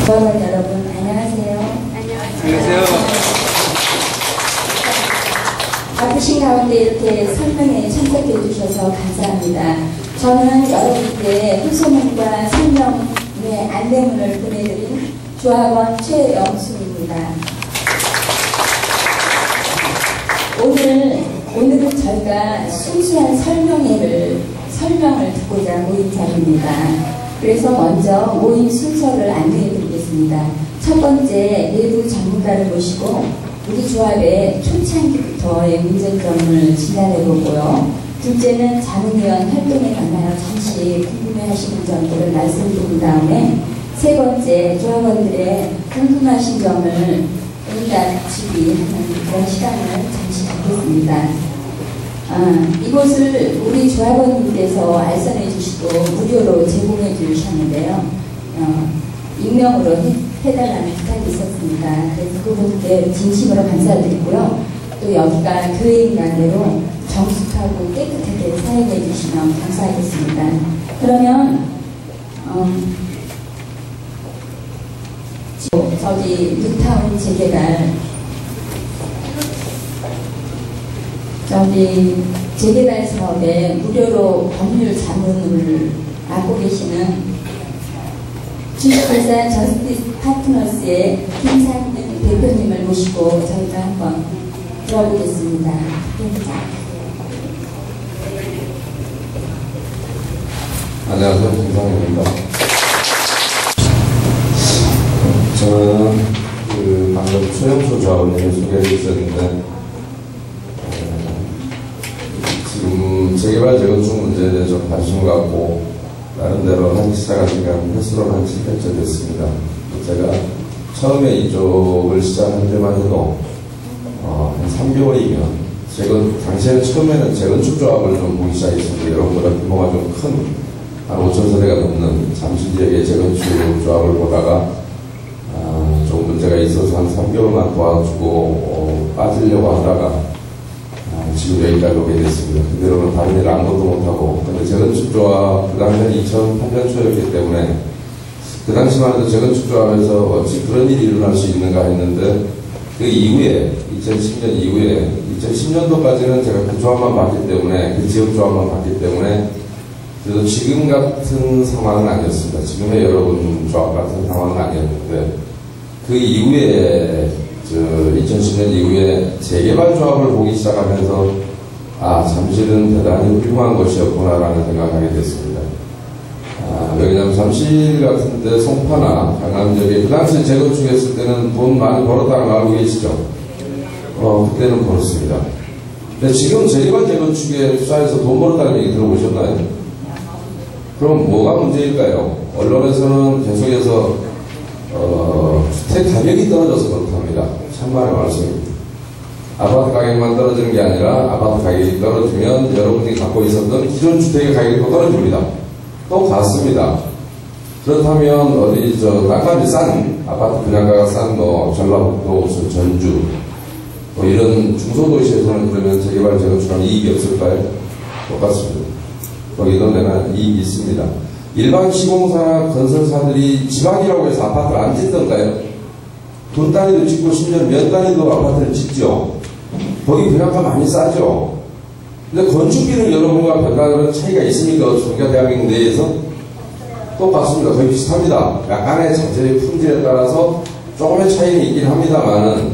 조합원 여러분, 안녕하세요. 안녕하세요. 바쁘신 가운데 이렇게 설명에 참석해 주셔서 감사합니다. 저는 여러분께 후소문과 설명의 안내문을 보내드린 조합원 최영순입니다. 오늘은 저희가 순수한 설명을 듣고자 모인 자리입니다. 그래서 먼저 모임 순서를 안내해 드리겠습니다. 첫 번째, 내부 전문가를 모시고 우리 조합의 초창기부터의 문제점을 진단해 보고요. 둘째는 자문위원 활동에 관하여 잠시 궁금해하시는 점들을 말씀드린 다음에 세 번째, 조합원들의 궁금하신 점을 응답지기 하는 그런 시간을 잠시 갖겠습니다. 이곳을 우리 조합원님께서 알선해 주시고 무료로 제공해 주셨는데요. 익명으로 해달라는 부탁이 있었습니다. 그래서 그분께 진심으로 감사드리고요. 또 여기가 교회인 대로 정숙하고 깨끗하게 사용해 주시면 감사하겠습니다. 그러면 저기 뉴타운 재개발 재개발 사업에 무료로 법률 자문을 맡고 계시는 주식회사 저스티스 파트너스의 김상근 대표님을 모시고 저희가 한번 들어보겠습니다. 안녕하세요. 김상근입니다. 저는 방금 최영수 조합원님을 소개해 주셨는데 지금 재개발 재건축 문제에 대해 좀 관심 갖고 나름대로 하기 시작한 지가 횟수로 한 7년째 됐습니다. 제가 처음에 이쪽을 시작할 때만 해도 한 3개월이면 당시에 처음에는 재건축 조합을 좀 보기 시작했습니다. 여러분보다 규모가 좀 큰 한 5,000세대가 넘는 잠시 지역의 재건축 조합을 보다가 좀 문제가 있어서 한 3개월만 도와주고 빠지려고 하다가 지금 여기까지 오게 됐습니다. 그대로는 다른 일 아무것도 못하고, 근데 재건축조합, 그 당시는 2008년 초였기 때문에, 그 당시만 해도 재건축조합에서 어찌 그런 일이 일어날 수 있는가 했는데, 그 이후에, 2010년 이후에, 2010년도까지는 제가 그 조합만 봤기 때문에, 그 지역조합만 봤기 때문에, 그래도 지금 같은 상황은 아니었습니다. 지금의 여러분 조합 같은 상황은 아니었는데, 그 이후에, 2010년 이후에 재개발 조합을 보기 시작하면서 잠실은 대단히 훌륭한 것이었구나라는 생각을 하게 됐습니다. 왜냐하면 잠실 같은데 송파나 강남 지역에 그 당시 재건축했을 때는 돈 많이 벌었다는 거 알고 계시죠? 그때는 벌었습니다. 근데 지금 재개발 재건축에 투자해서 돈 벌었다는 얘기 들어보셨나요? 그럼 뭐가 문제일까요? 언론에서는 계속해서 주택 가격이 떨어져서 그렇답니다. 참말의 말씀입니다. 아파트 가격만 떨어지는 게 아니라 아파트 가격이 떨어지면 여러분이 갖고 있었던 기존 주택의 가격도 떨어집니다. 또 같습니다. 그렇다면 어디 땅값이 싼 아파트 분양가가 싼 전라북도, 전주 이런 중소도시에서는 그러면 재개발 재건축하면 이익이 없을까요? 똑같습니다. 거기도 내가 이익이 있습니다. 일반 시공사나 건설사들이 지방이라고 해서 아파트를 안 짓던가요? 돈 단위도 짓고 심지어 몇 단위도 아파트를 짓죠. 거기 분양가 많이 싸죠. 근데 건축비는 여러분과 별다른 차이가 있습니까? 우리가 대한민국 내에서? 똑같습니다. 거의 비슷합니다. 약간의 자재의 품질에 따라서 조금의 차이는 있긴 합니다만은,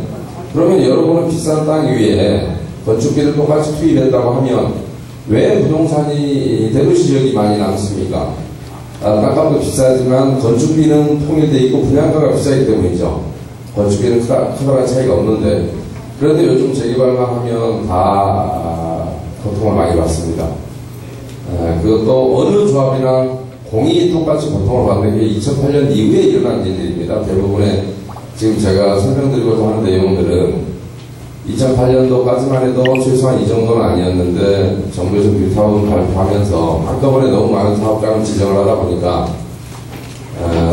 그러면 여러분은 비싼 땅 위에 건축비를 똑같이 투입했다고 하면 왜 부동산이 대도시 지역이 많이 남습니까? 땅값도 비싸지만 건축비는 통일되어 있고 분양가가 비싸기 때문이죠. 건축비는 크다란 차이가 없는데, 그런데 요즘 재개발만 하면 다 고통을 많이 받습니다. 그것도 어느 조합이나 공이 똑같이 고통을 받는 게 2008년 이후에 일어난 일들입니다. 대부분의 지금 제가 설명드리고자 하는 내용들은 2008년도까지만 해도 최소한 이 정도는 아니었는데 정부에서 뉴타운 발표하면서 한꺼번에 너무 많은 사업장을 지정을 하다 보니까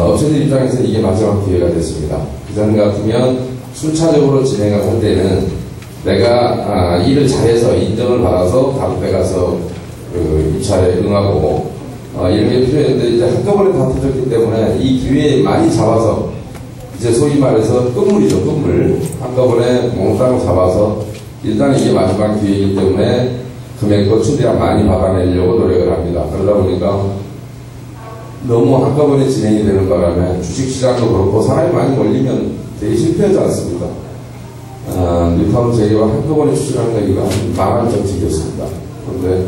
업체들 입장에서 이게 마지막 기회가 됐습니다. 그전 같으면 순차적으로 진행을 할 때는 내가 일을 잘해서 인정을 받아서 다음 때 가서 입찰에 응하고 이런 게 필요했는데 이제 한꺼번에 다 터졌기 때문에 이 기회에 많이 잡아서 이제 소위 말해서 끝물이죠, 끝물. 한꺼번에 몽땅 잡아서 일단 이게 마지막 기회이기 때문에 금액도 최대한 많이 받아내려고 노력을 합니다. 그러다 보니까 너무 한꺼번에 진행이 되는 바람에 주식시장도 그렇고 사람이 많이 몰리면 되게 실패하지 않습니까? 뉴타운 재개발 한꺼번에 추진하는 얘기가 망한 정책이었습니다. 그런데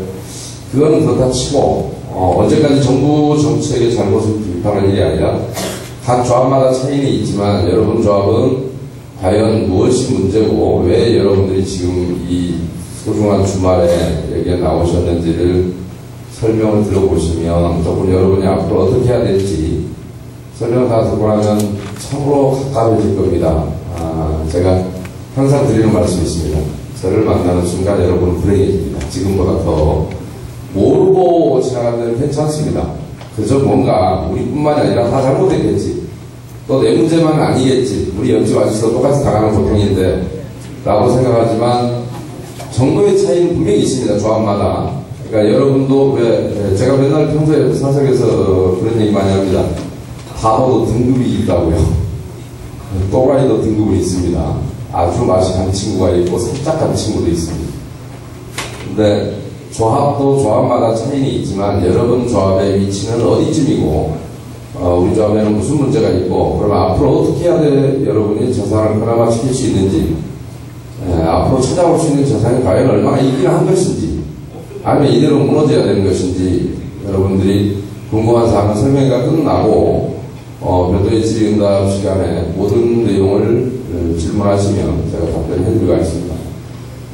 그거는 그렇다 치고 언제까지 정부 정책의 잘못을 비판할 일이 아니라 각 조합마다 차이는 있지만 여러분 조합은 과연 무엇이 문제고 왜 여러분들이 지금 이 소중한 주말에 여기에 나오셨는지를 설명을 들어보시면 조금 여러분이 앞으로 어떻게 해야 될지 설명 다 듣고 나면 참으로 가까워질 겁니다. 제가 항상 드리는 말씀이 있습니다. 저를 만나는 순간 여러분은 불행해집니다. 지금보다 더 모르고 지나갈 때는 괜찮습니다. 그저 뭔가 우리뿐만이 아니라 다 잘못했겠지. 또 내 문제만 아니겠지. 우리 옆집 아저씨도 똑같이 당하는 고통인데 라고 생각하지만 정도의 차이는 분명히 있습니다. 조합마다. 그러니까 여러분도 제가 맨날 평소에 사석에서 그런 얘기 많이 합니다. 단어도 등급이 있다고요. 또라이도 등급이 있습니다. 아주 맛이 간 친구가 있고 살짝 간 친구도 있습니다. 근데 조합도 조합마다 차이는 있지만 여러분 조합의 위치는 어디쯤이고 우리 조합에는 무슨 문제가 있고 그러면 앞으로 어떻게 해야 돼 여러분이 재산을 그나마 지킬 수 있는지 앞으로 찾아올 수 있는 재산이 과연 얼마나 있긴 한 것인지 아니면 이대로 무너져야 되는 것인지 여러분들이 궁금한 사항은 설명회가 끝나고 별도의 질의응답 시간에 모든 내용을 질문하시면 제가 답변을 해드리고 있습니다.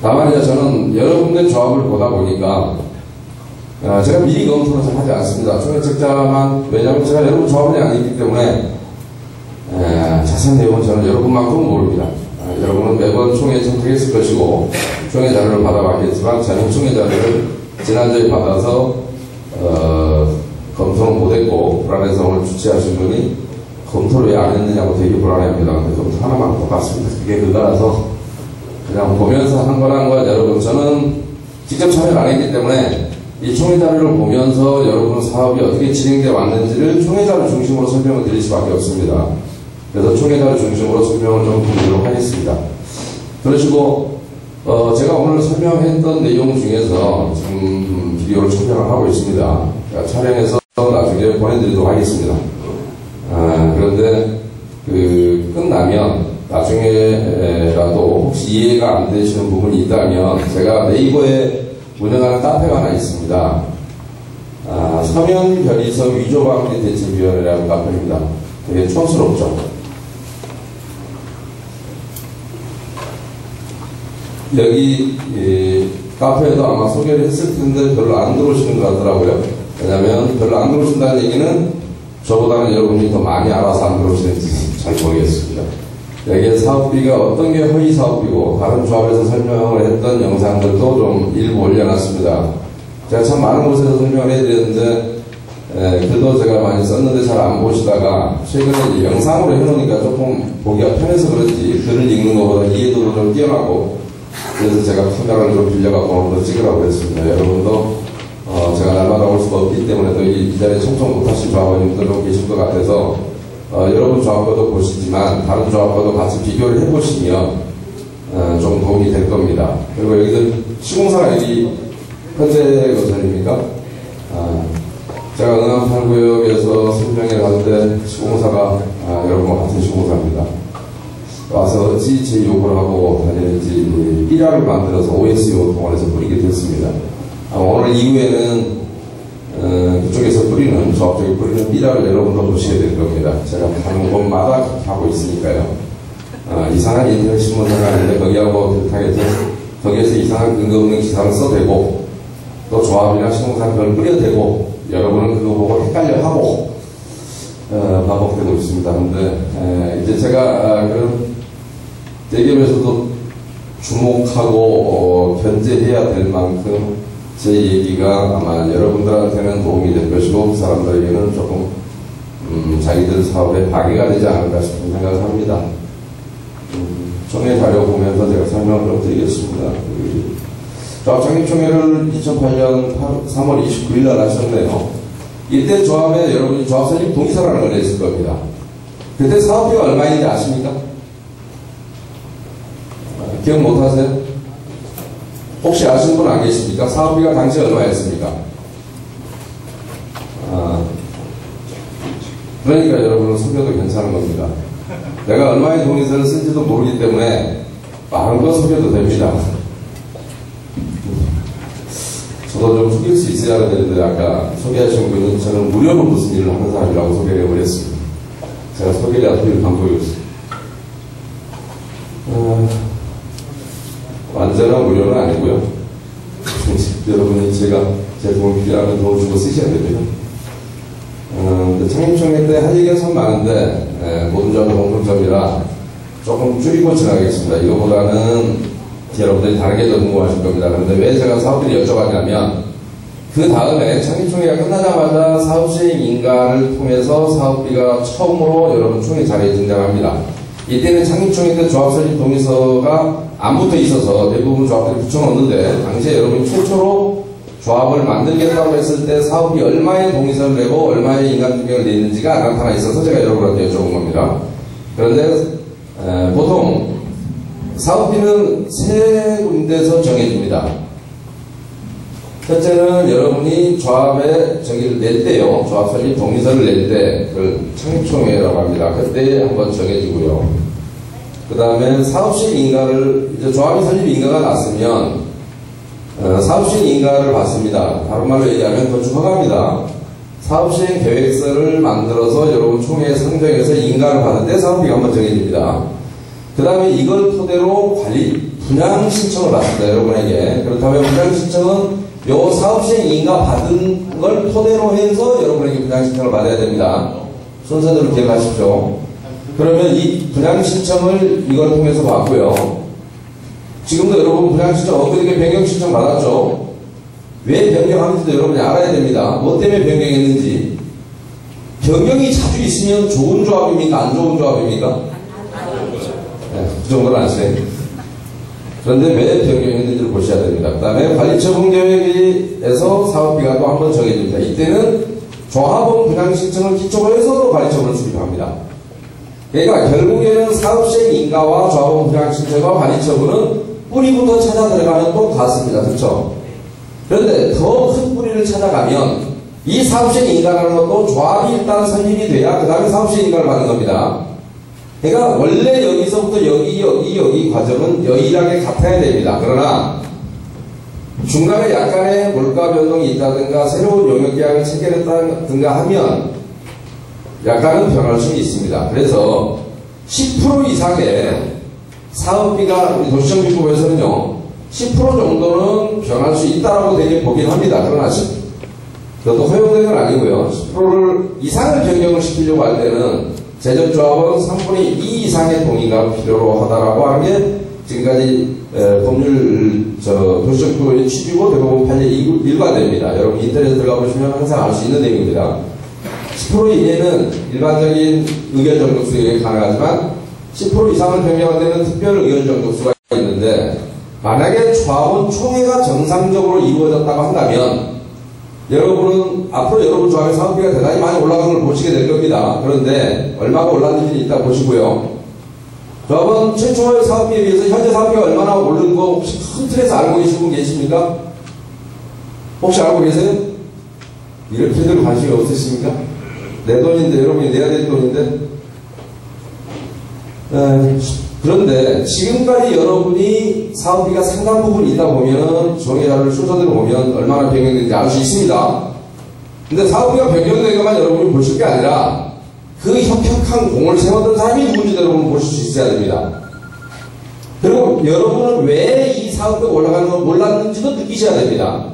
다만 이제 저는 여러분들 조합을 보다 보니까 제가 미리 검토를 잘 하지 않습니다. 총회책자만 왜냐하면 제가 여러분 조합원이 아니기 때문에 자세한 내용은 저는 여러분만큼은 모릅니다. 여러분은 매번 총회 선택했을 것이고 총회 자료를 받아봤겠지만 저는 총회 자료를 지난주에 받아서 검토는 못했고 불안해서 오늘 주최하신 분이 검토를 왜 안 했느냐고 되게 불안해합니다. 근데 검토 하나만 똑같습니다. 그게 그거라서 그냥 보면서 한 거란 건 여러분 저는 직접 참여를 안 했기 때문에 이 총회 자료를 보면서 여러분 사업이 어떻게 진행되어 왔는지를 총회 자료 중심으로 설명을 드릴 수밖에 없습니다. 그래서 총회 자료 중심으로 설명을 좀 드리도록 하겠습니다. 그러시고 제가 오늘 설명했던 내용 중에서 지금 비디오를 촬영을 하고 있습니다. 촬영해서 나중에 보내드리도록 하겠습니다. 그런데 끝나면 나중에라도 혹시 이해가 안 되시는 부분이 있다면 제가 네이버에 운영하는 카페가 하나 있습니다. 서면 변이서 위조방지 대책위원회라는 카페입니다. 되게 촌스럽죠. 여기 카페에도 아마 소개를 했을 텐데 별로 안 들어오시는 것 같더라고요. 왜냐면 별로 안 들어오신다는 얘기는 저보다는 여러분이 더 많이 알아서 안 들어오시는지 잘 모르겠습니다. 여기에 사업비가 어떤 게 허위 사업비고 다른 조합에서 설명을 했던 영상들도 좀 일부 올려놨습니다. 제가 참 많은 곳에서 설명을 해야 되는데 글도 제가 많이 썼는데 잘 안 보시다가 최근에 영상으로 해놓으니까 조금 보기가 편해서 그런지 글을 읽는 것보다 이해도도 좀 뛰어나고 그래서 제가 카메라를 좀 빌려갖고 오늘도 찍으라고 했습니다. 여러분도 제가 날마다 올 수가 없기 때문에 또 이 자리에 청청 못하신 조합원님도 좀 계실 것 같아서 여러분 조합과도 보시지만 다른 조합과도 같이 비교를 해보시면 좀 도움이 될 겁니다. 그리고 여기서 시공사가 여기 현대건설입니까? 제가 응암 8구역에서 설명회를 할 때 시공사가 여러분과 같은 시공사입니다. 와서 어찌 제 요구를 하고 다니는지 삐라를 만들어서 OSO 동원해서 뿌리게 됐습니다. 오늘 이후에는 그쪽에서 뿌리는 조합적인 뿌리는 삐라를 여러분도 보시게 될 겁니다. 제가 가는 곳마다 그렇게 하고 있으니까요. 이상한 인터넷 신문사가 아닌데 거기하고 비슷하게 거기에서 이상한 근거 없는 기사를 써대고 또 조합이나 시공사 그걸 뿌려대고 여러분은 그거 보고 헷갈려하고 반복되고 있습니다. 근데 이제 제가 그런 대기업에서도 주목하고 견제해야 될 만큼 제 얘기가 아마 여러분들한테는 도움이 될 것이고 그 사람들에게는 조금 자기들 사업에 방해가 되지 않을까 싶은 생각을 합니다. 총회 자료 보면서 제가 설명을 좀 드리겠습니다. 조합창립총회를 2008년 3월 29일 날 하셨네요. 이때 조합에 여러분이 조합 설립 동의서라는 걸 냈을 겁니다. 그때 사업비가 얼마인지 아십니까? 기억 못하세요? 혹시 아시는 분 안 계십니까? 사업비가 당시 얼마였습니까? 그러니까 여러분은 속여도 괜찮은 겁니다. 내가 얼마의 동의서를 쓴지도 모르기 때문에 마음껏 속여도 됩니다. 저도 좀 속일 수 있어야 되는데 아까 소개하신 분은 저는 무료로 무슨 일을 하는 사람이라고 소개해버렸습니다. 제가 소개를 드릴 방법이 없습니다. 완전한 무료는 아니고요. 여러분이 제 도움이 필요하면 도움 주고 쓰셔야 됩니다. 창립총회 때 할 얘기가 참 많은데 모든 점은 공통점이라 조금 줄이고 지나가겠습니다. 이거보다는 여러분들이 다르게 더 궁금하실 겁니다. 그런데 왜 제가 사업비를 여쭤봤냐면 그 다음에 창립총회가 끝나자마자 사업시행 인가를 통해서 사업비가 처음으로 여러분 총회 자리에 등장합니다. 이때는 창립총회 때 조합설립 동의서가 안 붙어 있어서 대부분 조합들이 붙여놓는데 당시에 여러분이 최초로 조합을 만들겠다고 했을 때 사업이 얼마의 동의서를 내고 얼마의 인간증명을 냈는지가 나타나 있어서 제가 여러분한테 여쭤본 겁니다. 그런데 보통 사업비는 세 군데서 정해집니다. 첫째는 여러분이 조합에 저기를 낼 때요. 조합 설립 동의서를 낼 때 그걸 창립총회라고 합니다. 그때 한번 정해지고요. 그 다음에 사업시행 인가를 이제 조합이 설립 인가가 났으면 사업시행 인가를 받습니다. 다른 말로 얘기하면 건축허가입니다. 사업시행 계획서를 만들어서 여러분 총회에 상정해서 인가를 받을 때 사업비가 한번 정해집니다. 그 다음에 이걸 토대로 분양 신청을 받습니다. 여러분에게. 그렇다면 분양 신청은 요 사업시행 인가 받은 걸 토대로 해서 여러분에게 분양 신청을 받아야 됩니다. 순서대로 기억하십시오. 그러면 이 분양 신청을 이걸 통해서 받고요. 지금도 여러분 분양 신청 엊그저께 변경 신청 받았죠? 왜 변경하는지도 여러분이 알아야 됩니다. 뭐 때문에 변경했는지. 변경이 자주 있으면 좋은 조합입니까? 안 좋은 조합입니까? 네, 그 정도는 아시네요. 그런데 왜 변경했는지를 보셔야 됩니다. 그 다음에 관리처분 계획에서 사업비가 또 한 번 정해집니다. 이때는 조합원 분양 신청을 기초로 해서 관리처분을 수립합니다. 그러니까 결국에는 사업시행 인가와 조합원 분양 신청과 관리처분은 뿌리부터 찾아 들어가면 또 같습니다. 그렇죠? 그런데 더 큰 뿌리를 찾아가면 이 사업시행 인가라는 것도 조합이 일단 설립이 돼야 그 다음에 사업시행 인가를 받는 겁니다. 그러니까 원래 여기서부터 여기 과정은 유일하게 같아야 됩니다. 그러나 중간에 약간의 물가 변동이 있다든가 새로운 용역 계약을 체결했다든가 하면 약간은 변할 수 있습니다. 그래서 10% 이상의 사업비가 우리 도시정비법에서는요 10% 정도는 변할 수 있다라고 되게 보긴 합니다. 그러나 그것도 허용된 건 아니고요. 10%를 이상을 변경을 시키려고 할 때는 제적조합은 3분의 2 이상의 동의가 필요로 하다라고 하는 게 지금까지 법률 도시정비법의 취지고 대부분 판례 일관됩니다. 여러분 인터넷에 들어가 보시면 항상 알 수 있는 내용입니다. 10% 이내는 일반적인 의견 정독수에 가능하지만 10% 이상을 변경할 때는 특별 의견 정독수가 있는데 만약에 조합원 총회가 정상적으로 이루어졌다고 한다면 여러분은 앞으로 여러분 조합의 사업비가 대단히 많이 올라가는 걸 보시게 될 겁니다. 그런데 얼마가 올랐는지 이따 보시고요. 조합원 최초의 사업비에 비해서 현재 사업비가 얼마나 오른 거 혹시 큰 틀에서 알고 계신 분 계십니까? 혹시 알고 계세요? 이렇게들 관심이 없으십니까? 내 돈인데 여러분이 내야 될 돈인데 그런데 지금까지 여러분이 사업비가 상당 부분 있다 보면 종이자료를 순서대로 보면 얼마나 변경되는지 알 수 있습니다. 근데 사업비가 변경된 것만 여러분이 보실 게 아니라 그 협력한 공을 세웠던 사람이 누군지도 여러분 보실 수 있어야 됩니다. 그리고 여러분은 왜 이 사업비가 올라가는 걸 몰랐는지도 느끼셔야 됩니다.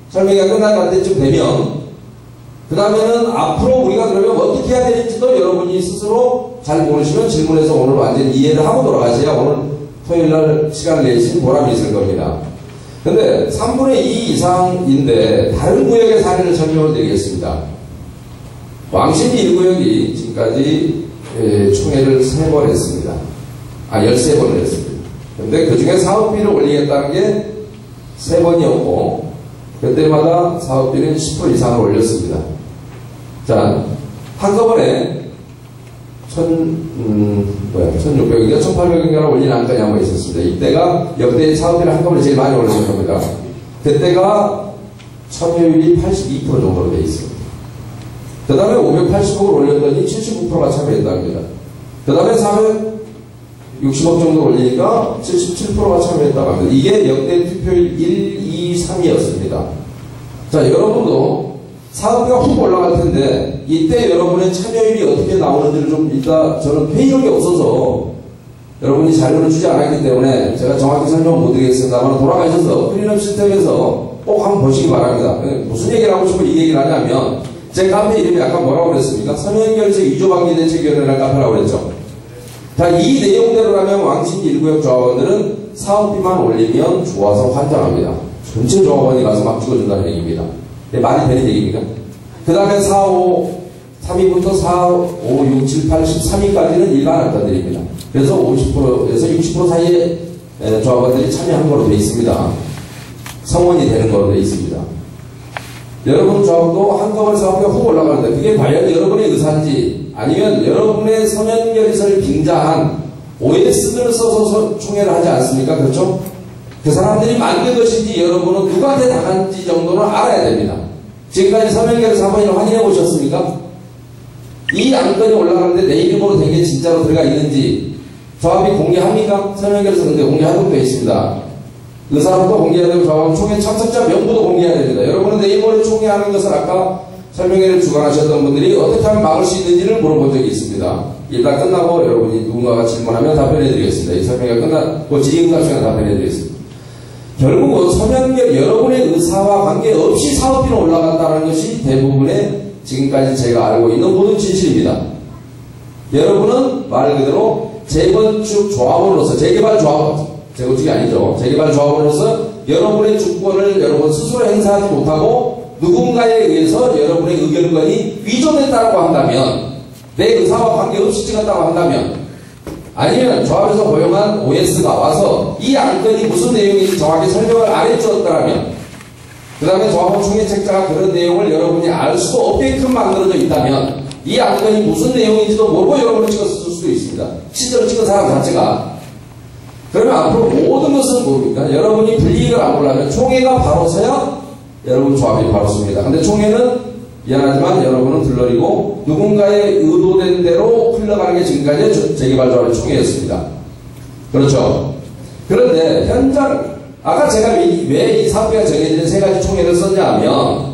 설명회가 끝날 때쯤 되면 그 다음에는 앞으로 우리가 그러면 어떻게 해야 되는지도 여러분이 스스로 잘 모르시면 질문해서 오늘 완전히 이해를 하고 돌아가셔야 오늘 토요일날 시간을 내신 보람이 있을 겁니다. 근데 3분의 2 이상인데 다른 구역의 사례를 설명을 드리겠습니다. 왕십리 1구역이 지금까지 총회를 3번 했습니다. 13번을 했습니다. 근데 그 중에 사업비를 올리겠다는 게 3번이었고 그때마다 사업비는 10% 이상을 올렸습니다. 자, 한꺼번에 1600인가 1800인가 올린 안건이 한번 있었습니다. 이때가 역대 사업비를 한꺼번에 제일 많이 올렸을 겁니다. 그때가 참여율이 82% 정도로 되어 있습니다. 그 다음에 580억을 올렸더니 79%가 참여했답니다. 그 다음에 460억 정도 올리니까 77%가 참여했다고 합니다. 이게 역대 투표율 1, 2, 3이었습니다. 자, 여러분도 사업비가 훅 올라갈 텐데 이때 여러분의 참여율이 어떻게 나오는지를 좀 이따 저는 회의력이 없어서 여러분이 자료를 주지 않았기 때문에 제가 정확히 설명 못 드리겠습니다만 돌아가셔서 클린업 시스템에서 꼭 한번 보시기 바랍니다. 무슨 얘기를 하고 싶어 이 얘기를 하냐면 제 카페 이름이 아까 뭐라고 그랬습니까? 서면결제 위조방지대책위원회라는 카페라고 그랬죠. 자, 이 내용대로라면 왕신 1구역 조합원들은 사업비만 올리면 좋아서 환장합니다. 전체 조합원이 가서 막 찍어준다는 얘기입니다. 말이 되는 얘기입니까? 그 다음에 3위부터 4, 5, 6, 7, 8, 13위까지는 일반 안건들입니다. 그래서 50%에서 60% 사이에 조합원들이 참여한 거로 되어 있습니다. 성원이 되는 거로 되어 있습니다. 여러분 조합도 한꺼번에 사업비가 훅 올라가는데 그게 과연 여러분의 의사인지 아니면 여러분의 서면결의서를 빙자한 OS들을 써서 총회를 하지 않습니까? 그렇죠? 그 사람들이 만든 것인지 여러분은 누구한테 당한지 정도는 알아야 됩니다. 지금까지 서면결의서 한번 확인해 보셨습니까? 이 안건이 올라가는데 내 이름으로 된 게 진짜로 들어가 있는지 조합이 공개합니까? 서면결의서 근데 공개하도록 되어 있습니다. 의사로도 공개해야 되고 조합은 총회 참석자 명부도 공개해야 됩니다. 여러분은 내일 모레 총회하는 것을 아까 설명회를 주관하셨던 분들이 어떻게 하면 막을 수 있는지를 물어본 적이 있습니다. 일단 끝나고 여러분이 누군가가 질문하면 답변해 드리겠습니다. 이 설명회가 끝나고 질의응답 시간에 답변해 드리겠습니다. 결국은 서면결 여러분의 의사와 관계없이 사업비는 올라간다는 것이 대부분의 지금까지 제가 알고 있는 모든 진실입니다. 여러분은 말 그대로 재건축 조합원으로서 재개발 조합원 재건축이 아니죠. 재개발 조합원으로서 여러분의 주권을 여러분 스스로 행사하지 못하고 누군가에 의해서 여러분의 의결권이 위조됐다고 한다면 내 의사와 관계없이 찍었다고 한다면 아니면 조합에서 고용한 OS가 와서 이 안건이 무슨 내용인지 정확히 설명을 안 해주었더라면 그 다음에 조합원 총회책자가 그런 내용을 여러분이 알 수도 없게끔 만들어져 있다면 이 안건이 무슨 내용인지도 모르고 여러분을 찍었을 수도 있습니다. 실제로 찍은 사람 자체가. 그러면 앞으로 모든 것은 뭡니까? 여러분이 불이익을 안 보려면 총회가 바로 서야 여러분 조합이 바로 섭니다. 근데 총회는 미안하지만 여러분은 들러리고 누군가의 의도된 대로 흘러가는 게 지금까지 재개발조합의 총회였습니다. 그렇죠? 그런데 현장 아까 제가 왜 이 사업비가 정해지는 세 가지 총회를 썼냐 하면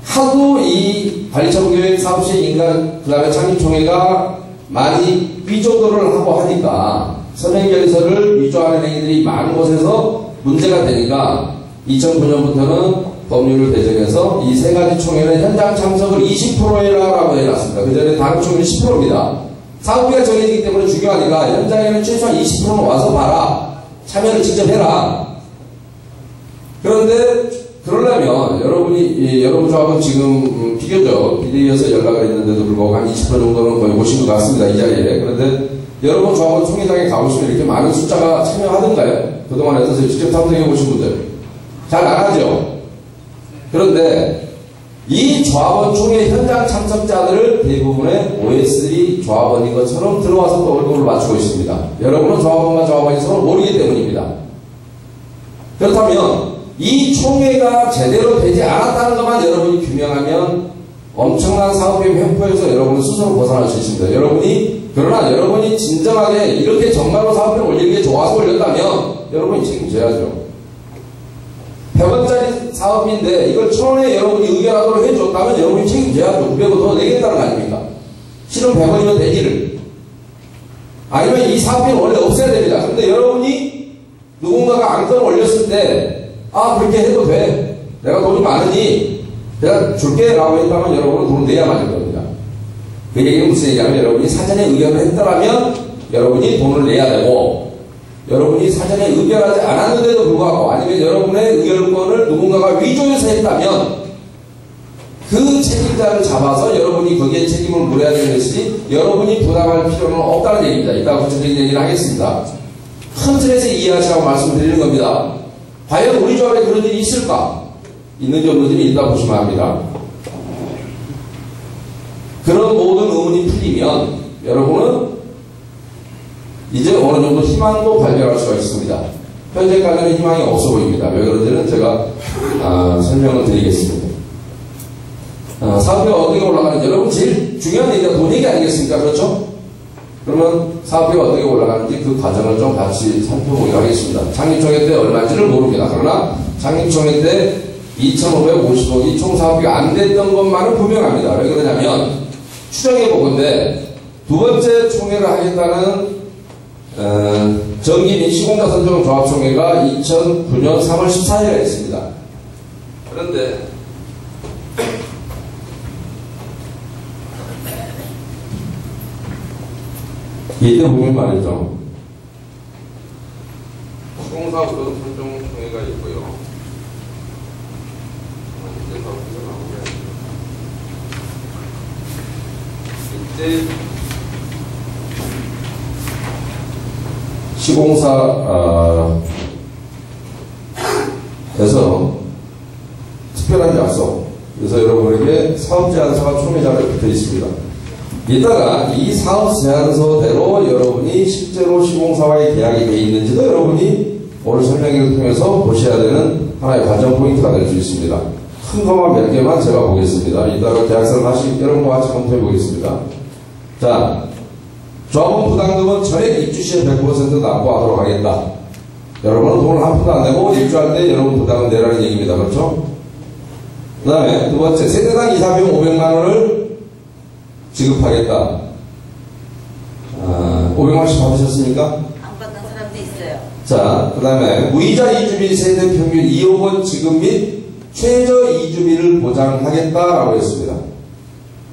하도 이 관리처분계획 사업시 인간 그 다음에 창립총회가 많이 위조도를 하고 하니까 서면결의서를 위조하는 행위들이 많은 곳에서 문제가 되니까 2009년부터는 법률을 배정해서 이 세 가지 총회는 현장 참석을 20%라고 해놨습니다. 그 전에 다른 총회는 10%입니다. 사업비가 정해지기 때문에 중요하니까 현장에는 최소한 20%는 와서 봐라. 참여를 직접 해라. 그런데 그러려면 여러분 조합은 지금 비교적 비대위에서 연락을 했는데도 불구하고 한 20% 정도는 거의 오신 것 같습니다. 이 자리에. 그런데 여러분 조합은 총회장에 가보시면 이렇게 많은 숫자가 참여하던가요? 그동안 어떠세요? 직접 참석해 보신 분들. 잘 나가죠? 그런데 이 조합원 총회 현장 참석자들을 대부분의 OS들이 조합원인 것처럼 들어와서 또 얼굴을 맞추고 있습니다. 여러분은 조합원과 조합원이 서로 모르기 때문입니다. 그렇다면 이 총회가 제대로 되지 않았다는 것만 여러분이 규명하면 엄청난 사업비의 횡포에서 여러분은 스스로 벗어날 수 있습니다. 그러나 여러분이 진정하게 이렇게 정말로 사업비를 올리는 게 좋아서 올렸다면 여러분이 책임져야죠. 100원짜리 사업인데 이걸 1000원에 여러분이 의결하도록 해줬다면 여러분이 책임져야죠. 900원 더 내겠다는 거 아닙니까? 실은 100원이면 되기를. 아니면 이 사업비는 원래 없애야 됩니다. 그런데 여러분이 누군가가 안건을 올렸을 때 그렇게 해도 돼. 내가 돈이 많으니 내가 줄게 라고 했다면 여러분은 돈을 내야 맞을 겁니다. 그 얘기는 무슨 얘기냐면 여러분이 사전에 의결을 했더라면 여러분이 돈을 내야 되고 여러분이 사전에 의결하지 않았는데도 불구하고 아니면 여러분의 의결권을 누군가가 위조해서 했다면 그 책임자를 잡아서 여러분이 거기에 책임을 물어야 되는 것이지 여러분이 부담할 필요는 없다는 얘기입니다. 이따가 구체적인 얘기를 하겠습니다. 큰 틀에서 이해하시라고 말씀드리는 겁니다. 과연 우리 조합에 그런 일이 있을까? 있는지 없는지는 이따 보시면 합니다. 그런 모든 의문이 풀리면 여러분은 이제 어느 정도 희망도 발견할 수가 있습니다. 현재까지는 희망이 없어 보입니다. 왜 그런지는 제가 설명을 드리겠습니다. 사업비가 어떻게 올라가는지, 여러분 제일 중요한 얘기가 돈 얘기 아니겠습니까? 그렇죠? 그러면 사업비가 어떻게 올라가는지 그 과정을 좀 같이 살펴보기로 하겠습니다. 창립총회 때 얼마인지를 모릅니다. 그러나 창립총회 때 2,550억이 총 사업비가 안 됐던 것만은 분명합니다. 왜 그러냐면 추정해 보건데 두 번째 총회를 하겠다는 정기민 시공자 선정 조합총회가 2009년 3월 14일에 있습니다. 그런데 이때 보면 말이죠. 시공사 선정 총회가 있고요. 이때 시공사에서 특별한 약속, 그래서 여러분에게 사업 제안서가 총회자료에 붙어 있습니다. 이따가 이 사업 제안서대로 여러분이 실제로 시공사와의 계약이 되어 있는지도 여러분이 오늘 설명회를 통해서 보셔야 되는 하나의 관전 포인트가 될 수 있습니다. 큰 것만 몇 개만 제가 보겠습니다. 이따가 계약서를 다시 여러분과 같이 검토해 보겠습니다. 자, 조합원 부담금은 전액 입주 시에 100% 납부하도록 하겠다. 여러분은 돈을 한 푼도 안 내고 입주할 때 여러분 부담금 내라는 얘기입니다. 그렇죠? 그 다음에 두 번째, 세대당 이사 비용 500만원을 지급하겠다. 500만원씩 받으셨습니까? 안 받는 사람도 있어요. 자, 그 다음에 무이자 이주비 세대 평균 2억 원 지급 및 최저 이주비를 보장하겠다라고 했습니다.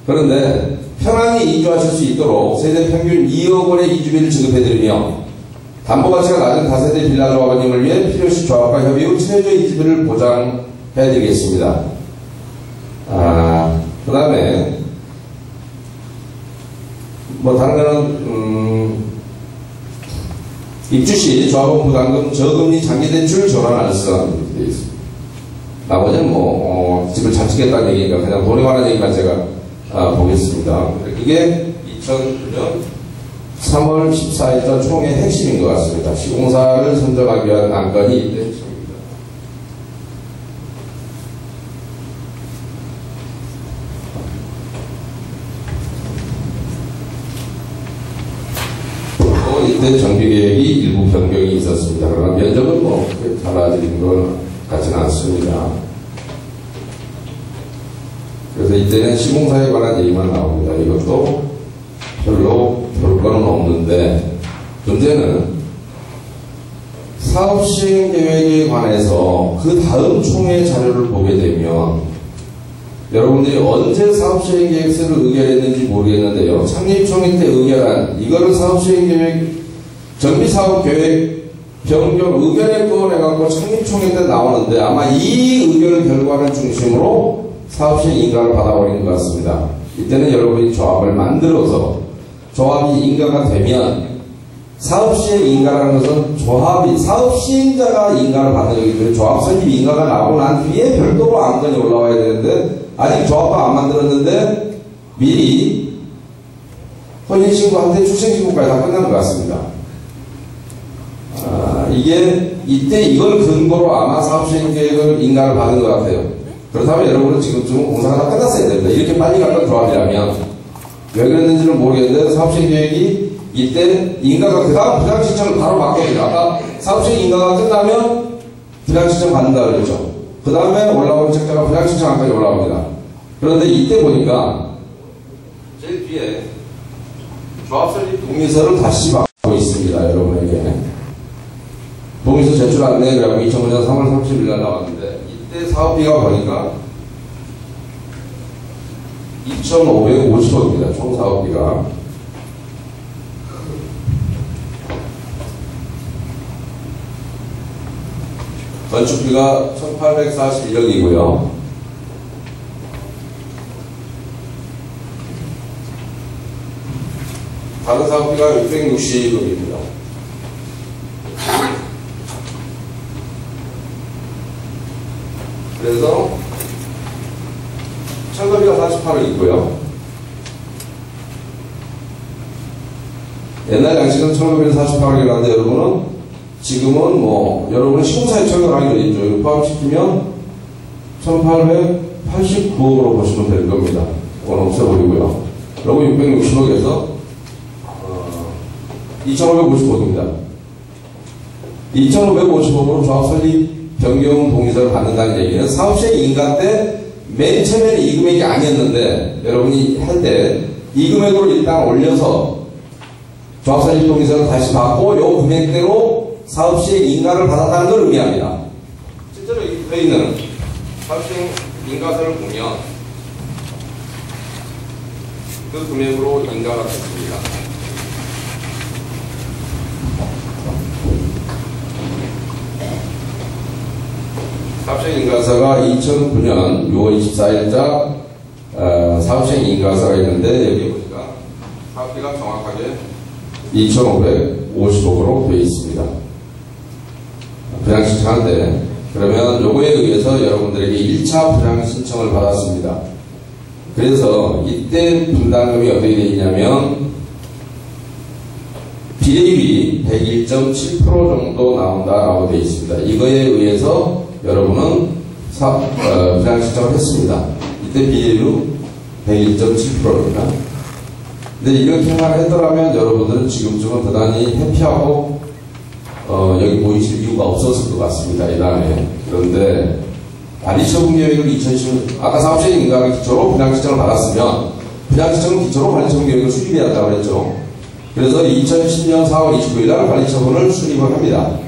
그런데 편안히 이주하실 수 있도록 세대 평균 2억 원의 이주비를 지급해드리며 담보가치가 낮은 다세대 빌라 조합원님을 위해 필요시 조합과 협의 후 최저 이주비를 보장해드리겠습니다. 그 다음에 뭐 다른 거는 입주시 조합원 부담금 저금리 장기대출 전환 안 쓰라는 이렇게 되어 있습니다. 나머지는 집을 잘 짓겠다는 얘기니까 그냥 돈에 관한 얘기만 제가 보겠습니다. 이게 2009년 3월 14일자 총회 핵심인 것 같습니다. 시공사를 선정하기 위한 안건이 이때 핵심입니다. 이때 정비계획이 일부 변경이 있었습니다. 그러나 면적은 뭐 그렇게 달라진 건 같지는 않습니다. 그래서 이때는 시공사에 관한 얘기만 나옵니다. 이것도 별로 볼 거는 없는데 문제는 사업 시행 계획에 관해서 그 다음 총회 자료를 보게 되면 여러분들이 언제 사업 시행 계획서를 의결했는지 모르겠는데요. 창립총회 때 의결한 이거는 사업 시행 계획 정비사업 계획 변경 의견에 꺼내갖고 창립총회 때 나오는데 아마 이 의견 결과를 중심으로 사업시행 인가를 받아버리는 것 같습니다. 이때는 여러분이 조합을 만들어서 조합이 인가가 되면 사업시행 인가라는 것은 조합이 사업시행자가 인가를 받는 거기 때문에 조합 설립 인가가 나오고 난 뒤에 별도로 안건이 올라와야 되는데 아직 조합도 안 만들었는데 미리 혼인신고한테 출생신고까지 다 끝난 것 같습니다. 이게 이때 이걸 근거로 아마 사업시행 계획을 인가를 받은 것 같아요. 그렇다면 여러분은 지금쯤은 공사가 다 끝났어야 됩니다. 이렇게 빨리 갔던 조합이라면 왜 그랬는지는 모르겠는데 사업시행 계획이 이때 인가가 그 다음 분양 신청을 바로 받거든요. 아까 사업시행 인가가 끝나면 분양 신청 받는다 그랬죠. 그 다음에 올라오는 책자가 분양 신청안까지 올라옵니다. 그런데 이때 보니까 제일 뒤에 조합 설립 동의서를 다시 받고 있습니다. 여러분에게 동의서 제출 안내 그래갖고 2005년 3월 30일 날 나왔는데 이때 사업비가 보니까 2,550억입니다. 총 사업비가. 건축비가 1,841억이고요. 다른 사업비가 660억입니다. 그래서 철거비가 48억 있고요. 옛날 양식은 1948억이라는데 여러분은 지금은 뭐 여러분의 시공사의 철거라는 게 있죠. 포함시키면 1889억으로 보시면 될 겁니다. 그건 없애버리고요. 그리고 660억에서 2555억입니다. 2555억으로 조합 설립 변경 동의서를 받는다는 얘기는 사업시행 인가 때 맨 처음에는 이 금액이 아니었는데 여러분이 할 때 이 금액으로 일단 올려서 조합 설립 동의서를 다시 받고 요 금액대로 사업시행 인가를 받았다는 걸 의미합니다. 실제로 여기 되어 있는 사업시행 인가서를 보면 그 금액으로 인가가 됐습니다. 사업시행 인가서가 2009년 6월 24일자 사업시행 인가서가 있는데 여기 보니까 사업비가 정확하게 2,550억으로 되어 있습니다. 분양 신청한데 그러면 요거에 의해서 여러분들에게 1차 분양 신청을 받았습니다. 그래서 이때 분담금이 어떻게 되어 있냐면 비례율이 101.7% 정도 나온다라고 되어 있습니다. 이거에 의해서 여러분은 분양 신청을 했습니다. 이때 비례율 101.7%입니다. 근데 이렇게만 했더라면 여러분들은 지금쯤은 대단히 해피하고 여기 모이실 이유가 없었을 것 같습니다. 이 다음에. 그런데 관리처분 계획을 2010년 아까 사업시행 인가를 기초로 분양 신청을 받았으면 분양 신청을 기초로 관리처분 계획을 수립해야 한다고 그랬죠. 그래서 2010년 4월 29일 날 관리처분을 수립을 합니다.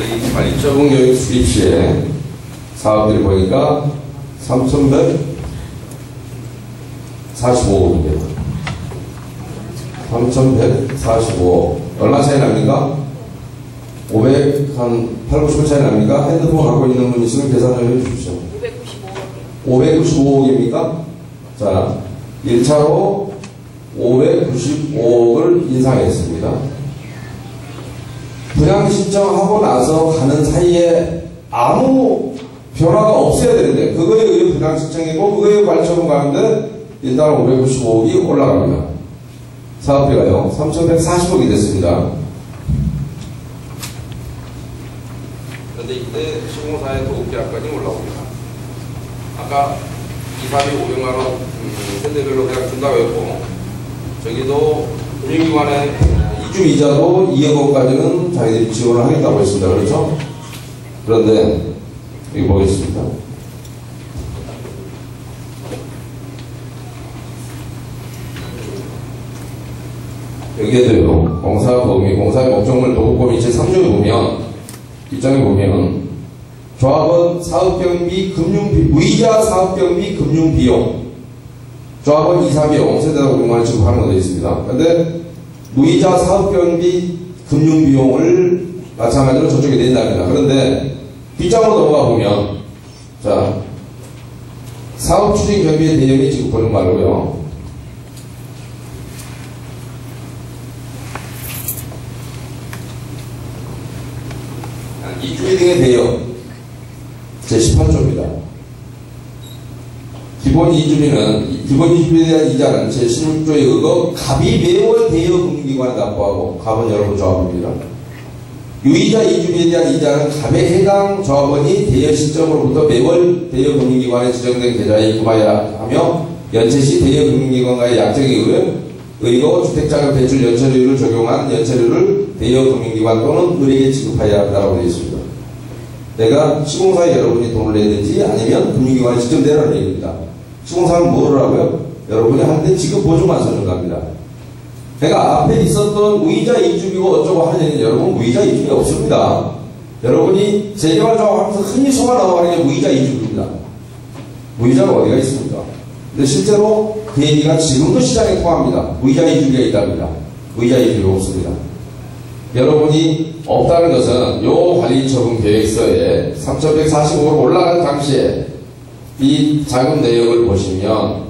이 관리처분 계획 수립 시에 사업들이 보니까 3,145억입니다. 3,145억. 얼마 차이 납니까? 890원 차이 납니까? 핸드폰 갖고 있는 분 있으면 계산 좀 해주십시오. 595억입니까? 자, 1차로 595억을 인상했습니다. 분양 신청하고 나서 가는 사이에 아무 변화가 없어야 되는데 그거에 의해 분양 신청이고 그거에 의해 관리처분 가는데 일단 595억이 올라갑니다. 사업비가요 3,140억이 됐습니다. 그런데 이때 시공사의 도급계약까지 올라옵니다. 아까 이사비 500만원 세대별로 대략 준다고 했고 저기도 금융기관에 이주 이자도 2억 원까지는 자기들이 지원을 하겠다고 했습니다. 그렇죠? 그런데 여기 보겠습니다. 여기에도요. 공사 범위, 공사의 목적물 도급범위 제3조에 보면 입장에 보면 조합원 사업경비 금융비 무이자 사업경비 금융비용 조합원 이사비용 세대당 500만원 지급하는 거 되어 있습니다. 그런데 무이자 사업경비 금융비용을 마찬가지로 저쪽에 낸답니다. 그런데 뒷장으로 넘어가 보면 자 사업추진경비의 대형이 지급하는 말로요. 이주비 등의 대여 제18조입니다. 기본 이주비에 대한 이자는 제16조에 의거 갑이 매월 대여 금융기관에 납부하고 갑은 여러분 조합입니다. 유이자 이주비에 대한 이자는 갑에 해당 조합원이 대여 시점으로부터 매월 대여 금융기관에 지정된 계좌에 입금하여야 하며 연체시 대여 금융기관과의 약정에 의거 주택자금 대출 연체료를 적용한 연체료를 대여 금융기관 또는 은행에 지급하여야 한다고 되어 있습니다. 내가 시공사에 여러분이 돈을 내야 되지 아니면 금융기관에 직접 내라는 얘기입니다. 시공사는 뭐를 하고요? 여러분이 한때 지급 보증만 서는 겁니다. 그러니까 앞에 있었던 무이자 이주비고 어쩌고 하느니 여러분 무이자 이주비 없습니다. 여러분이 재개발 작업하면서 흔히 속아 넘어가는 게 무이자 이주비입니다. 무이자가 어디가 있습니까? 근데 실제로 그 얘기가 지금도 시장에 통합니다. 무이자 이주비가 있답니다. 무이자 이주비가 없습니다. 여러분이 없다는 것은 요 관리처분 계획서에 3,145로 올라간 당시에 이 자금 내역을 보시면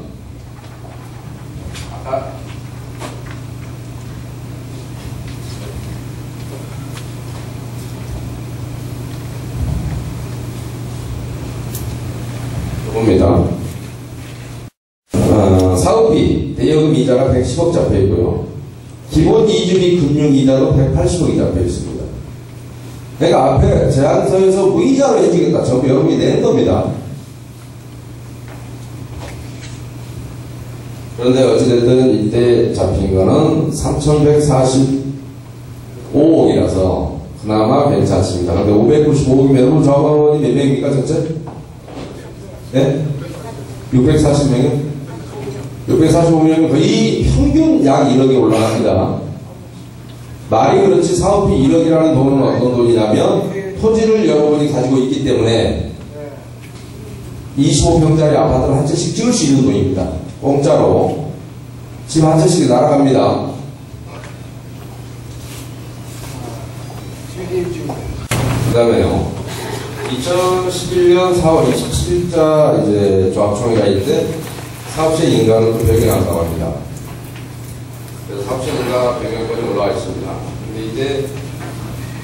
봅니다. 사업비 대여금 이자가 110억 잡혀 있고요. 기본 이주비 금융 이자도 180억이 잡혀 있습니다. 그러니까 앞에 제안서에서 무이자로 해주겠다. 전부 여러분이 내는 겁니다. 그런데 어찌됐든 이때 잡힌 거는 3,145억이라서 그나마 괜찮습니다. 근데 595억이면 여러분 좌우원이 몇 명입니까 전체? 네? 640명이요? 645명이면 거의 평균 약 1억이 올라갑니다. 말이 그렇지 사업비 1억이라는 돈은 어떤 돈이냐면 토지를 여러분이 가지고 있기 때문에 25평짜리 아파트를 한 채씩 지을 수 있는 돈입니다. 공짜로 집 한 채씩 날아갑니다. 그 다음에요. 2011년 4월 27일자 이제 조합총회가 있을 때 사업체 인가를 변경한다고 합니다. 그래서 사업체 인가 변경권이 올라와 있습니다. 근데 이제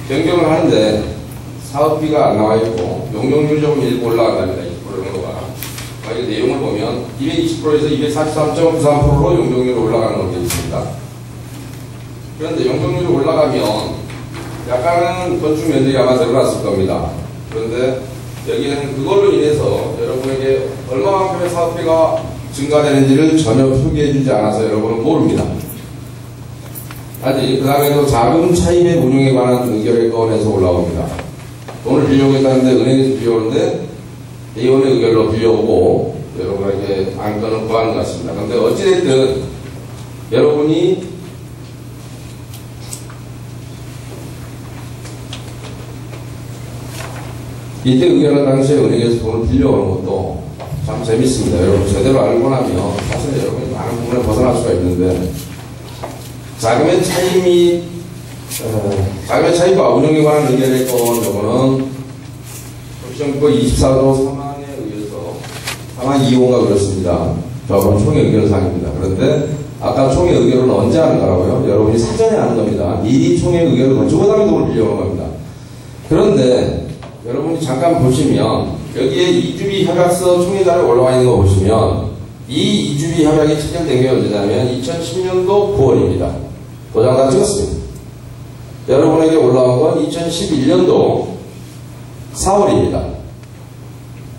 변경을 하는데 사업비가 안 나와 있고 용적률 좀 일부 올라간답니다. 20% 정도가. 이 내용을 보면 220%에서 243.93%로 용적률이 올라가는 것도 있습니다. 그런데 용적률이 올라가면 약간은 건축 면적이 아마 늘어났을 겁니다. 그런데 여기는 그걸로 인해서 여러분에게 얼마만큼의 사업비가 증가되는지를 전혀 표기해주지 않아서 여러분은 모릅니다. 아직 그 다음에 또 자금 차입의 운용에 관한 의결의 건에서 올라옵니다. 돈을 빌려오겠다는데 은행에서 빌려오는데 대의원의 의결로 빌려오고 여러분에게 안건을 구하는 것 같습니다. 그런데 어찌됐든 여러분이 이때 의결한 당시에 은행에서 돈을 빌려오는 것도 참 재밌습니다. 여러분 제대로 알고 나면 사실 여러분이 많은 부분에 벗어날 수가 있는데 자금의 차입과 운영에 관한 의결의 건 요거는 정부 24도 3항에 의해서 3항 2호가 그렇습니다. 조합원 총회 의결사항입니다. 그런데 아까 총회 의결은 언제 하는 거라고요? 여러분이 사전에 하는 겁니다. 미리 총회 의결을 거치고 다음에 돈을 빌려오는 겁니다. 그런데 여러분이 잠깐 보시면 여기에 이주비 협약서 총회자료에 올라와 있는 거 보시면 이 이주비 협약이 체결된 게 언제냐면 2010년도 9월입니다. 도장 다 찍었습니다. 여러분에게 올라온 건 2011년도 4월입니다.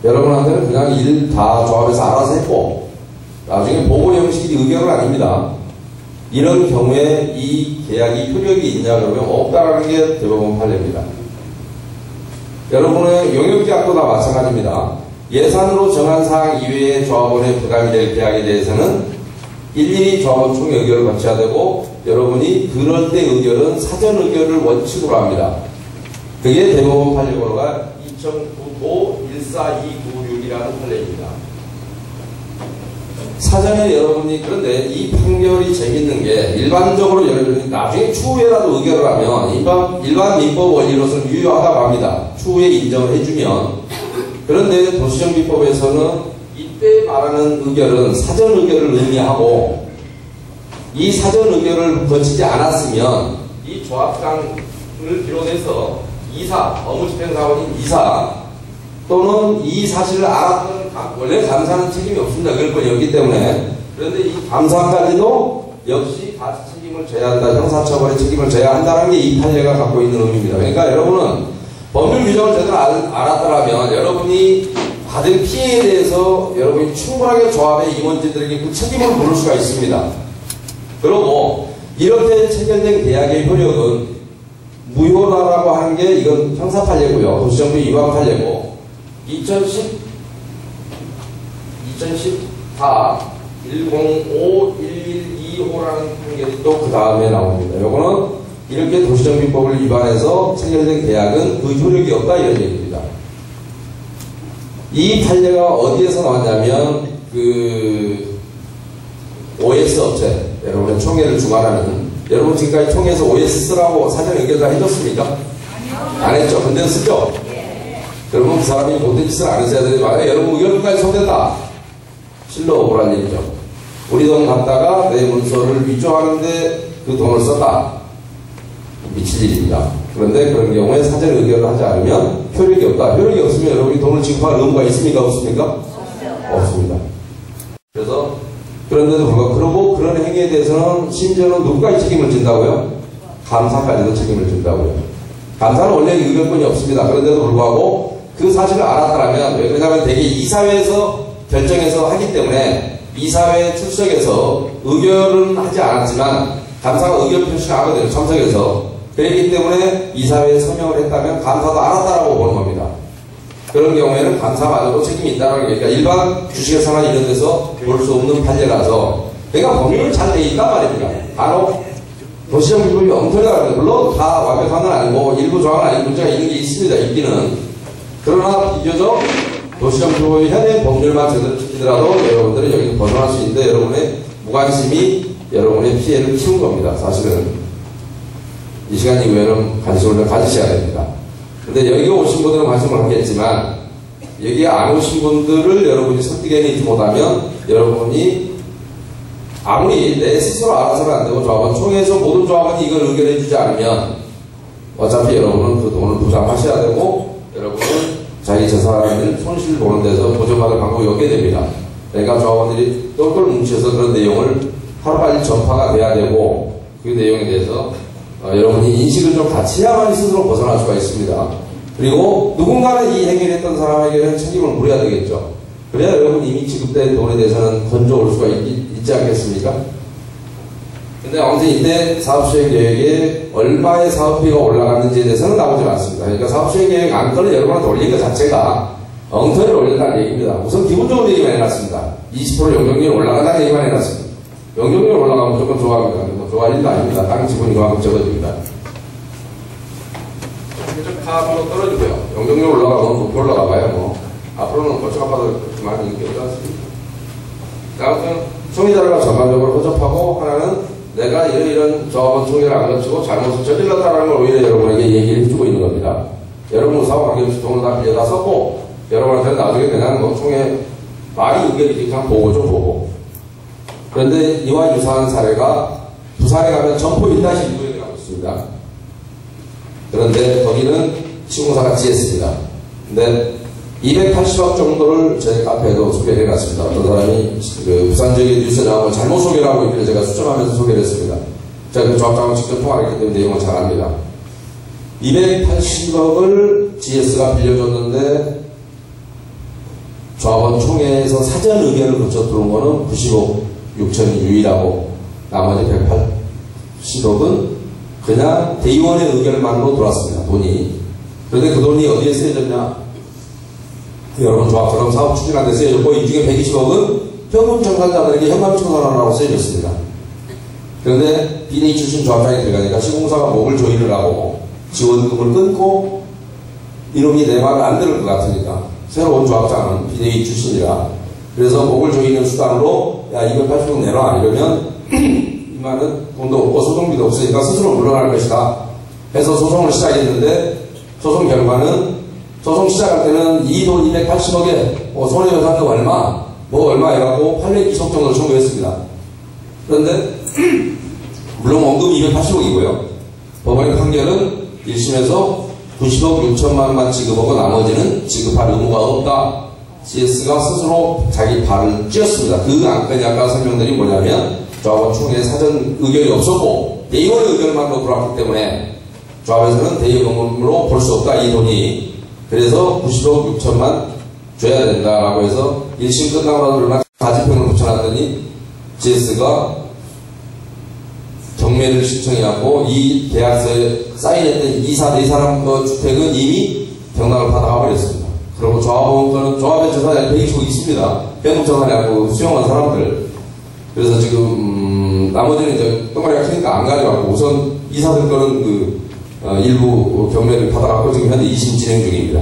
여러분한테는 그냥 일 다 조합해서 알아서 했고 나중에 보고 형식이 의결은 아닙니다. 이런 경우에 이 계약이 효력이 있냐 그러면 없다라는 게 대법원 판례입니다. 여러분의 용역계약도 다 마찬가지입니다. 예산으로 정한 사항 이외에 조합원의 부담이 될 계약에 대해서는 일일이 조합원 총회 의결을 거쳐야 되고 여러분이 그럴 때 의결은 사전 의결을 원칙으로 합니다. 그게 대법원 판례 번호가 2009-14296이라는 판례입니다. 사전에 여러분이 그런데 이 판결이 재밌는 게 일반적으로 여러분이 나중에 추후에라도 의결을 하면 일반 민법 원리로서는 유효하다고 합니다. 추후에 인정을 해주면. 그런데 도시정비법에서는 이때 말하는 의결은 사전 의결을 의미하고 이 사전 의결을 거치지 않았으면 이 조합장을 비롯해서 이사, 업무집행사원인 이사 또는 이 사실을 알았던 원래 감사는 책임이 없습니다. 그럴 권이었기 때문에. 그런데 이 감사까지도 역시 같이 책임을 져야 한다. 형사처벌의 책임을 져야 한다는 게 이 판례가 갖고 있는 의미입니다. 그러니까 여러분은 법률 규정을 제대로 알았더라면 여러분이 받은 피해에 대해서 여러분이 충분하게 조합의 임원진들에게 그 책임을 물을 수가 있습니다. 그리고 이렇게 체결된 계약의 효력은 무효라고 하는 게 이건 형사판례고요. 도시정비 위반 판례고 2014 105-112호라는 판결이 또 그 다음에 나옵니다. 요거는 이렇게 도시정비법을 위반해서 체결된 계약은 그 효력이 없다 이런 얘기입니다. 이 판례가 어디에서 나왔냐면 그 OS 업체 여러분의 총회를 주관하는 여러분 지금까지 총회에서 OS 쓰라고 사전 연결 다 해줬습니까? 안 했죠? 근데 쓰죠? 그러면 그 사람이 못된 짓을 안 했어야 되는데 만약에 여러분 의견까지 손댄다. 실로 억울한 일이죠. 우리 돈 갖다가 내 문서를 위조하는데 그 돈을 썼다. 미칠 일입니다. 그런데 그런 경우에 사전 의결을 하지 않으면 효력이 없다. 효력이 없으면 여러분이 돈을 지급할 의무가 있습니까? 없습니까? 없습니다. 그래서 그런데도 불구하고 그러고 그런 행위에 대해서는 심지어는 누구까지 책임을 진다고요? 감사까지도 책임을 진다고요. 감사는 원래 의결권이 없습니다. 그런데도 불구하고 그 사실을 알았다면 왜 그러냐면 대개 이사회에서 결정해서 하기 때문에 이사회에 출석해서 의결은 하지 않았지만 감사가 의견 표시를 하거든요. 참석해서. 그렇기 때문에 이사회에 서명을 했다면 감사도 알았다라고 보는 겁니다. 그런 경우에는 감사마저도 책임이 있다는 게, 그러니까 일반 주식회사나 이런 데서 볼 수 없는 판례라서, 그러니까 법률은 잘 돼 있단 말입니다. 간혹 도시정 규범이 엄청나게, 물론 다 완벽한 건 아니고 일부 조항은 아닌 문제가 있는 게 있습니다. 있기는. 그러나 비교적 도시정 규범이 현행 법률만 제대로 지키더라도 여러분들은 여기서 벗어날 수 있는데 여러분의 무관심이 여러분의 피해를 키운 겁니다. 사실은 이 시간 이후에는 관심을 좀 가지셔야 됩니다. 근데 여기 오신 분들은 관심을 갖겠지만 여기 안 오신 분들을 여러분이 설득해내지 못하면 여러분이 아무리 내 스스로 알아서는 안 되고 조합원 총회에서 모든 조합원이 이걸 의결해주지 않으면 어차피 여러분은 그 돈을 부담하셔야 되고 여러분은 자기 재산을 손실 보는 데서 보전받을 방법이 없게 됩니다. 그러니까 조합원들이 똘똘 뭉쳐서 그런 내용을 하루빨리 전파가 돼야 되고 그 내용에 대해서 여러분이 인식을 좀 같이 해야만 스스로 벗어날 수가 있습니다. 그리고 누군가는 이 행위를 했던 사람에게는 책임을 물어야 되겠죠. 그래야 여러분 이미 지급된 돈에 대해서는 건져올 수가 있지 않겠습니까? 근데 아무튼 이때 사업시행 계획에 얼마의 사업비가 올라갔는지에 대해서는 나오지 않습니다. 그러니까 사업시행 계획 안건을 여러분한테 올린 것 자체가 엉터리를 올린다는 얘기입니다. 우선 기본적으로 얘기만 해놨습니다. 20% 용적률이 올라간다는 얘기만 해놨습니다. 용적률이 올라가면 무조건 좋아합니다. 뭐 좋아할 일도 아닙니다. 땅 지분이 그만큼 적어집니다. 가압으로 떨어지고요. 용적률 올라가면 높이 올라가봐요. 뭐 앞으로는 거쳐 아파도 그렇게 많이 인기 없지 않습니까? 아무튼 총회자료가 전반적으로 허접하고 하나는 내가 이런 조합원 총회를 안 거치고 잘못을 저질렀다는 걸 오히려 여러분에게 얘기를 해주고 있는 겁니다. 여러분 의사와 관계없이 돈을 다 빌려다 썼고 여러분한테는 나중에 그냥 뭐 총회 말이 의견이 그냥 보고 좀 보고. 그런데 이와 유사한 사례가 부산에 가면 점포 1-1구역에 가고 있습니다. 그런데 거기는 시공사가 GS입니다. 근데 280억 정도를 제 카페에도 소개를 해놨습니다. 어떤 사람이 그 부산 지역의 뉴스에 나오면 잘못 소개를 하고 있길래 제가 수정하면서 소개를 했습니다. 제가 그 조합장하고 직접 통화를 했기 때문에 내용을 잘 압니다. 280억을 GS가 빌려줬는데 조합원 총회에서 사전 의견을 거쳐 들어온 거는 90억 6천이 유일하고 나머지 180억은 그냥 대의원의 의견만으로 들어왔습니다. 돈이. 그런데 그 돈이 어디에 쓰여졌냐? 여러분 조합처럼 사업 추진하는 데 쓰여졌고 이 중에 120억은 현금 청산자들에게 현금 청산하라고 쓰여졌습니다. 그런데 비대위 출신 조합장이 들어가니까 시공사가 목을 조이를 하고 지원금을 끊고 이놈이 내 말을 안 들을 것 같으니까 새로운 조합장은 비대위 출신이라 그래서 목을 조이는 수단으로 야 이걸 80억 내놔 이러면 이만은 돈도 없고 소송비도 없으니까 스스로 물러날 것이다 해서 소송을 시작했는데 소송 결과는 소송 시작할 때는 이 돈 280억에 손해배상금 얼마 뭐 얼마 해갖고 판례 기속 정도를 청구했습니다. 그런데 물론 원금이 280억이고요. 법원의 판결은 1심에서 90억 6천만 원만 지급하고 나머지는 지급할 의무가 없다. GS가 스스로 자기 발을 찧었습니다. 그 안건이 아까 설명드린 뭐냐면 조합원 총회에 사전 의견이 없었고 대의원의 의견만으로 들어왔기 때문에 조합에서는 대의원금으로 볼 수 없다 이 돈이. 그래서 90억 6천만 줘야 된다라고 해서 1심 끝나고 나서 가지평을 붙여놨더니 GS가 경매를 신청해갖고 이 계약서에 사인했던 4사람 그 주택은 이미 병락을 받아가 버렸습니다. 그리고 조합원은 조합의 재산이 120억 있습니다. 현금 재산이 아니고 수용한 사람들. 그래서 지금 나머지는 이제 똥가리가 크니까 안 가져가고 우선 이사들 거는 일부 경매를 받아갖고 지금 현재 2심 진행 중입니다.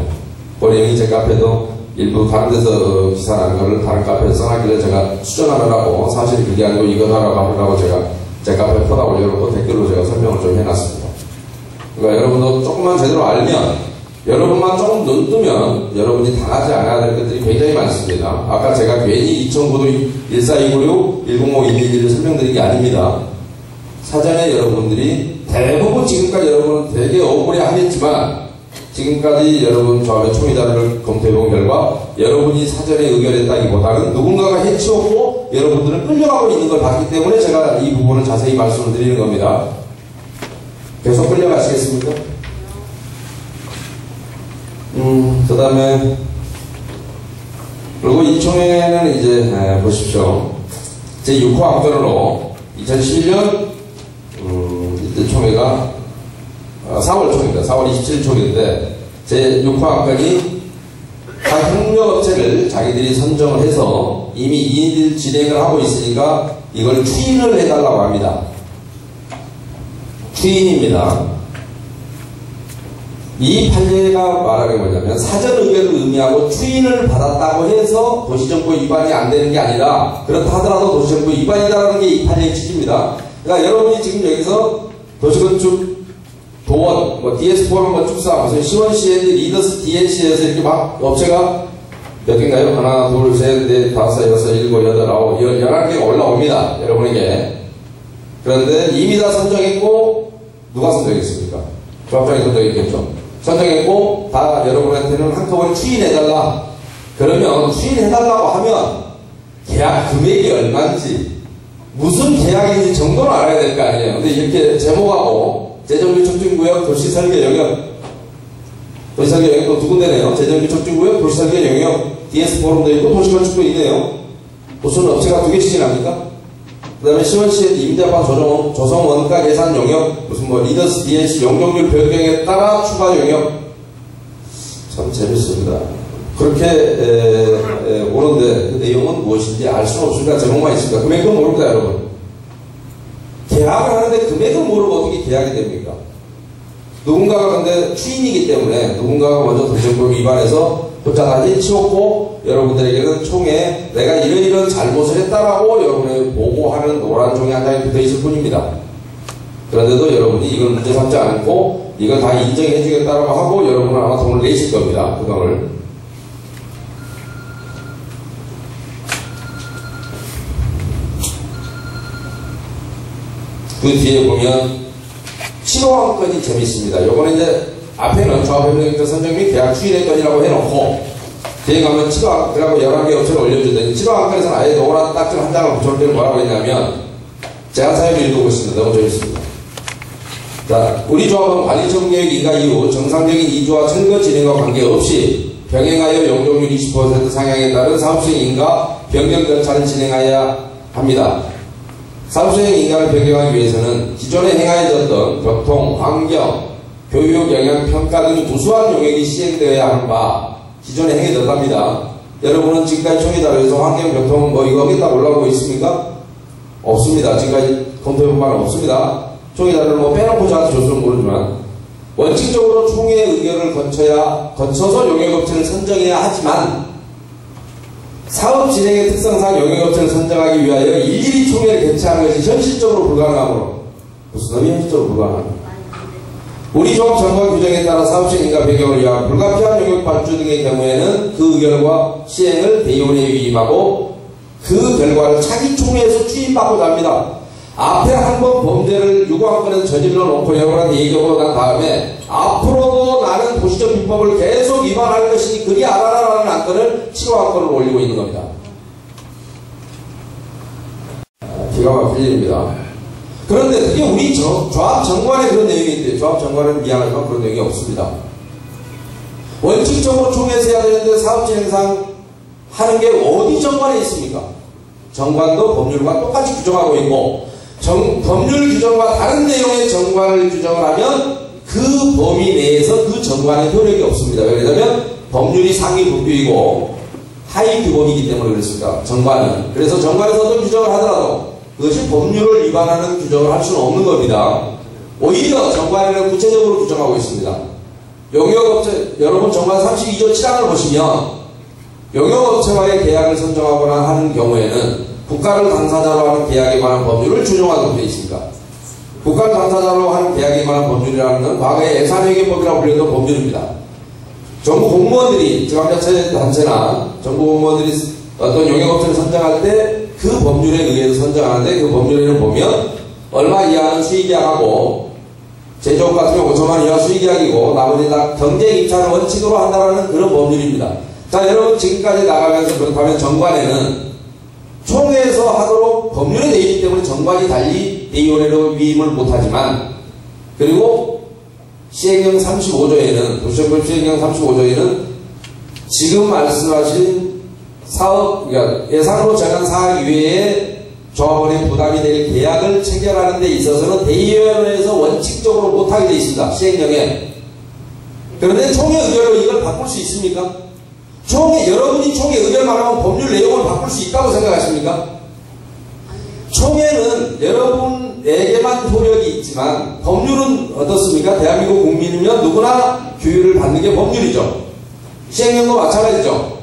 본인이 제 카페도 일부 다른 데서 기사 난 거를 다른 카페에서 써놨길래 제가 수정하느라고 사실 그게 아니고 이거 하라고 제가 제 카페에 퍼다 올려놓고 댓글로 제가 설명을 좀 해놨습니다. 그러니까 여러분도 조금만 제대로 알면 여러분만 조금 눈 뜨면 여러분이 당하지 않아야 될 것들이 굉장히 많습니다. 아까 제가 괜히 2009도 14296, 105-111을 설명드린 게 아닙니다. 사전에 여러분들이 대부분 지금까지 여러분은 되게 억울해 하겠지만 지금까지 여러분 조합의 총의자를 검토해본 결과 여러분이 사전에 의결했다기보다는 누군가가 해치웠고 여러분들은 끌려가고 있는 걸 봤기 때문에 제가 이 부분을 자세히 말씀을 드리는 겁니다. 계속 끌려가시겠습니까? 그 다음에 그리고 이 총회는 이제 보십시오. 제6호 안건으로 2011년 이때 총회가 4월 총회입니다. 4월 27일 총회인데 제6호 안건이 각 협력업체를 자기들이 선정을 해서 이미 2일 진행을 하고 있으니까 이걸 추인을 해달라고 합니다. 추인입니다. 이 판례가 말하는 게 뭐냐면 사전 의결을 의미하고 추인을 받았다고 해서 도시정보 위반이 안 되는 게 아니라 그렇다 하더라도 도시정보 위반이라는 게 이 판례의 취지입니다. 그러니까 여러분이 지금 여기서 도시건축 도원, 뭐 DS4는 건축사, 무슨 시원시에 리더스 DNC에서 이렇게 막 업체가 몇 개인가요? 하나, 둘, 셋, 넷, 다섯, 여섯, 일곱, 여덟, 아홉, 11개가 올라옵니다. 여러분에게. 그런데 이미 다 선정했고 누가 선정했습니까? 조합장이 선정했겠죠. 선정했고 다 여러분한테는 한꺼번에 추인해달라. 그러면 추인해달라고 하면 계약 금액이 얼마인지 무슨 계약인지 정도는 알아야 될 거 아니에요. 근데 이렇게 제목하고 재정비 촉진구역 도시설계 영역 도시설계 영역도 두 군데네요. 재정비 촉진구역 도시설계 영역 DS4룸도 있고 도시건축도 있네요. 무슨 업체가 두 개씩이나 합니까? 그 다음에 시원시의 임대파 조성 원가 예산 영역, 무슨 뭐 리더스 DLC 용적률 변경에 따라 추가 영역. 참 재밌습니다. 그렇게 오는데 그 내용은 무엇인지 알 수는 없습니다. 제목만 있습니다. 금액은 모릅니다, 여러분. 계약을 하는데 금액은 모르고 어떻게 계약이 됩니까? 누군가가 근데 추인이기 때문에 누군가가 먼저 도시정보 위반해서 혼자 다 해치웠고 여러분들에게는 총에 내가 이런 잘못을 했다라고 여러분에게 보고하는 노란 종이 한 장이 붙어 있을 뿐입니다. 그런데도 여러분이 이걸 문제 삼지 않고 이걸 다 인정해 주겠다라고 하고 여러분은 아마 돈을 내실 겁니다. 그 돈을. 그 뒤에 보면 7호 안건이 재밌습니다. 요거는 이제 앞에는 조합협력인적 선정 및 계약 추인의 건이라고 해놓고 뒤에 가면 7호 안건이라고 11개 업체를 올려주더니 7호 안건에서는 아예 노란 딱지 한 장을 붙여올 때는 뭐라고 했냐면 제가 사연을 읽어보겠습니다. 너무 재밌습니다. 자, 우리 조합은 관리청계획 인가 이후 정상적인 이주와 철거 진행과 관계없이 병행하여 용적률 20% 상향에 따른 사업시행 인가 변경 절차를 진행해야 합니다. 사업시행 인가를 변경하기 위해서는 기존에 행하여졌던 교통, 환경, 교육, 영양, 평가 등 무수한 용역이 시행되어야 하는 바 기존에 행해졌답니다. 여러분은 지금까지 총회자료에서 환경, 교통 뭐 이거 하겠다고 올라오고 있습니까? 없습니다. 지금까지 검토해본 바는 없습니다. 총회자료를 뭐 빼놓고 저한테 줬으면 모르지만 원칙적으로 총회 의결을 거쳐서 용역업체를 선정해야 하지만 사업 진행의 특성상 용역업체를 선정하기 위하여 일일이 총회를 개최하는 것이 현실적으로 불가능하므로 무슨 의미 현실적으로 불가능합니까? 우리 조합 정관 규정에 따라 사업시행 인가 변경을 위한 불가피한 용역 발주 등의 경우에는 그 의결과 시행을 대의원에 위임하고 그 결과를 차기 총회에서 추인받고자 합니다. 앞에 한번 범죄를 유고안건에서 저질러 놓고 여러분한테 얘기하고 난 다음에 앞으로도 나는 도시적 비법을 계속 위반할 것이니 그리 알아라라는 안건을 7호 안건을 올리고 있는 겁니다. 기가 막힐 일입니다. 그런데 그게 우리 조합 정관에 그런 내용이 있대요. 조합 정관에는 미안하지만 그런 내용이 없습니다. 원칙적으로 총회에서 해야 되는데 사업 진행상 하는 게 어디 정관에 있습니까? 정관도 법률과 똑같이 규정하고 있고 법률 규정과 다른 내용의 정관을 규정을 하면 그 범위 내에서 그 정관의 효력이 없습니다. 왜냐하면 법률이 상위 법규이고 하위 규범이기 때문에 그렇습니다. 정관은. 그래서 정관에서도 규정을 하더라도 그것이 법률을 위반하는 규정을 할 수는 없는 겁니다. 오히려 정관에는 구체적으로 규정하고 있습니다. 용역업체, 여러분 정관 32조 7항을 보시면 용역업체와의 계약을 선정하거나 하는 경우에는 국가를 당사자로 하는 계약에 관한 법률을 준용하도록 되어 있습니다. 국가를 당사자로 하는 계약에 관한 법률이라는 건 과거의 예산회계법이라고 불리던 법률입니다. 정부 공무원들이, 지방자치단체나 정부 공무원들이 어떤 용역업체를 선정할 때 그 법률에 의해서 선정하는데, 그 법률에는 보면 얼마 이하는 수의계약하고 제조업 같으면 5천만 이하 수의계약이고 나머지 다 경쟁 입찰을 원칙으로 한다는 그런 법률입니다. 자, 여러분 지금까지 나가면서 그렇다면 정관에는 총회에서 하도록 법률에 되어 있기 때문에 정관이 달리 대의원회로 위임을 못하지만, 그리고 시행령 35조에는, 도시정법 시행령 35조에는 지금 말씀하신 사업, 그러니까 예산으로 정한 사항 이외에 조합원의 부담이 될 계약을 체결하는 데 있어서는 대의원회에서 원칙적으로 못하게 되어 있습니다. 시행령에. 그런데 총회 의결로 이걸 바꿀 수 있습니까? 여러분이 총회 의결만 하면 법률 내용을 바꿀 수 있다고 생각하십니까? 총회는 여러분에게만 효력이 있지만 법률은 어떻습니까? 대한민국 국민이면 누구나 규율을 받는 게 법률이죠. 시행령도 마찬가지죠.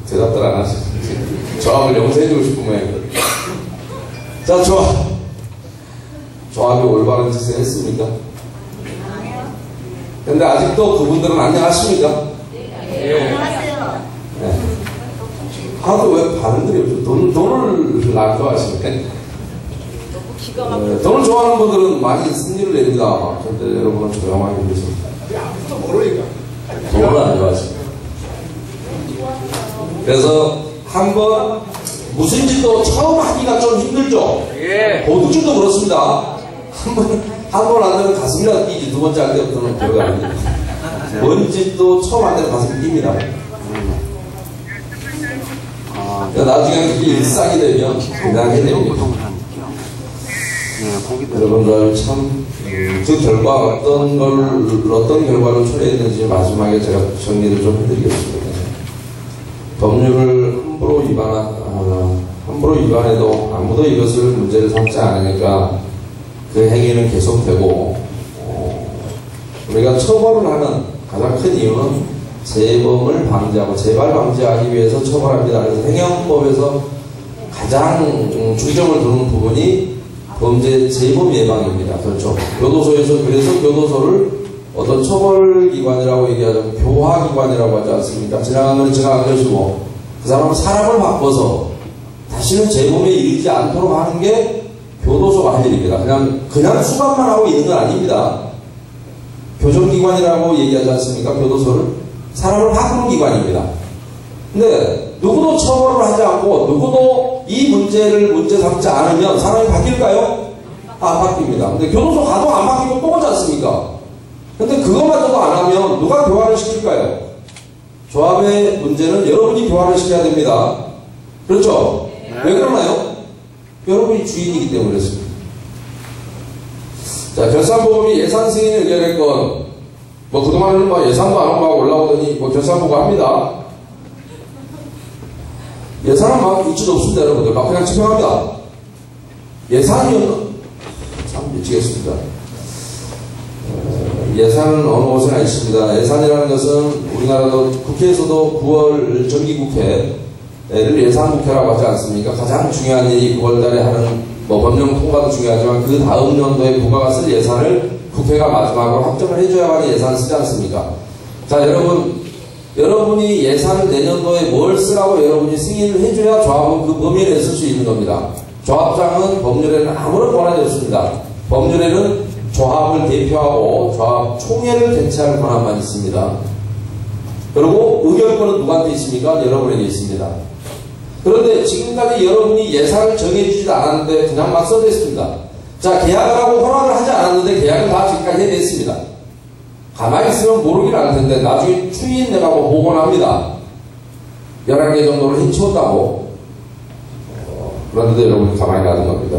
대답들 안 하시죠. 조합을 용서해주고 싶은 모양이에요. 자, 조합이 올바른 짓을 했습니까? 근데 아직도 그분들은 안녕하십니까? 네. 네. 하도 왜 반응들이 없죠? 돈을 안 좋아하시네. 돈을 좋아하는 분들은 많이 승리를 냅니다. 근데 여러분은 조용하게 계십니다. 모르니까. 돈을 안 좋아하십니다. 그래서 한번 무슨 짓도 처음 하기가 좀 힘들죠. 예. 도둑질도 그렇습니다. 한번 안 되면 가슴이라도 뛰지. 두 번째 할 때부터는 들어갑니다. 뭔 짓도 처음 안 되면 가슴이 뜁니다. 그러니까 나중에 그게 일상이 되면 그냥하게 됩니다. 여러분들 참 그 결과 어떤 결과를 초래했는지 마지막에 제가 정리를 좀 해드리겠습니다. 법률을 함부로 위반해도 아무도 이것을 문제를 삼지 않으니까 그 행위는 계속되고, 우리가 처벌을 하는 가장 큰 이유는 재범을 방지하고 재발 방지하기 위해서 처벌합니다. 그래서 행영법에서 가장 중점을 두는 부분이 범죄 재범 예방입니다. 그렇죠. 교도소에서, 그래서 교도소를 어떤 처벌기관이라고 얘기하자면 교화기관이라고 하지 않습니까? 지나간 건 지나간 것이고, 그 사람은 사람을 바꿔서 다시는 재범에 이르지 않도록 하는 게 교도소가 할 일입니다. 그냥 수감만 하고 있는 건 아닙니다. 교정기관이라고 얘기하지 않습니까? 교도소를. 사람을 바꾸는 기관입니다. 근데 누구도 처벌을 하지 않고 누구도 이 문제를 문제 삼지 않으면 사람이 바뀔까요? 바뀝니다. 근데 교도소 가도 안 바뀌고 또 오지 않습니까? 근데 그것마저도 안 하면 누가 교화를 시킬까요? 조합의 문제는 여러분이 교화를 시켜야 됩니다. 그렇죠? 왜 그러나요? 여러분이 주인이기 때문에 그렇습니다. 자, 결산보험이 예산 승인 의결했건, 그동안은 예산도 안 하고 올라오더니 결산보고 합니다. 예산은 막 이치도 없습니다, 여러분들. 막 그냥 집행합니다. 예산이요? 참 미치겠습니다. 예산은 어느 곳에나 있습니다. 예산이라는 것은 우리나라도 국회에서도 9월 정기국회를 예산국회라고 하지 않습니까? 가장 중요한 일이 9월달에 하는 법령 통과도 중요하지만 그 다음 연도에 국가가 쓸 예산을 국회가 마지막으로 확정을 해줘야만 예산을 쓰지 않습니까? 자, 여러분이 예산을 내년도에 뭘 쓰라고 여러분이 승인을 해줘야 조합은 그 범위 내에 쓸 수 있는 겁니다. 조합장은 법률에는 아무런 권한이 없습니다. 법률에는 조합을 대표하고 조합 총회를 개최할 권한만 있습니다. 그리고 의결권은 누구한테 있습니까? 여러분에게 있습니다. 그런데 지금까지 여러분이 예산을 정해주지도 않았는데 그냥 막 써냈습니다. 자, 계약을 하고 허락을 하지 않았는데 계약을 다 지금까지 해냈습니다. 가만히 있으면 모르긴 할 텐데 나중에 추인내라고 보고는 합니다. 11개 정도를 해치웠다고. 그런데 여러분이 가만히 놔둔 겁니다.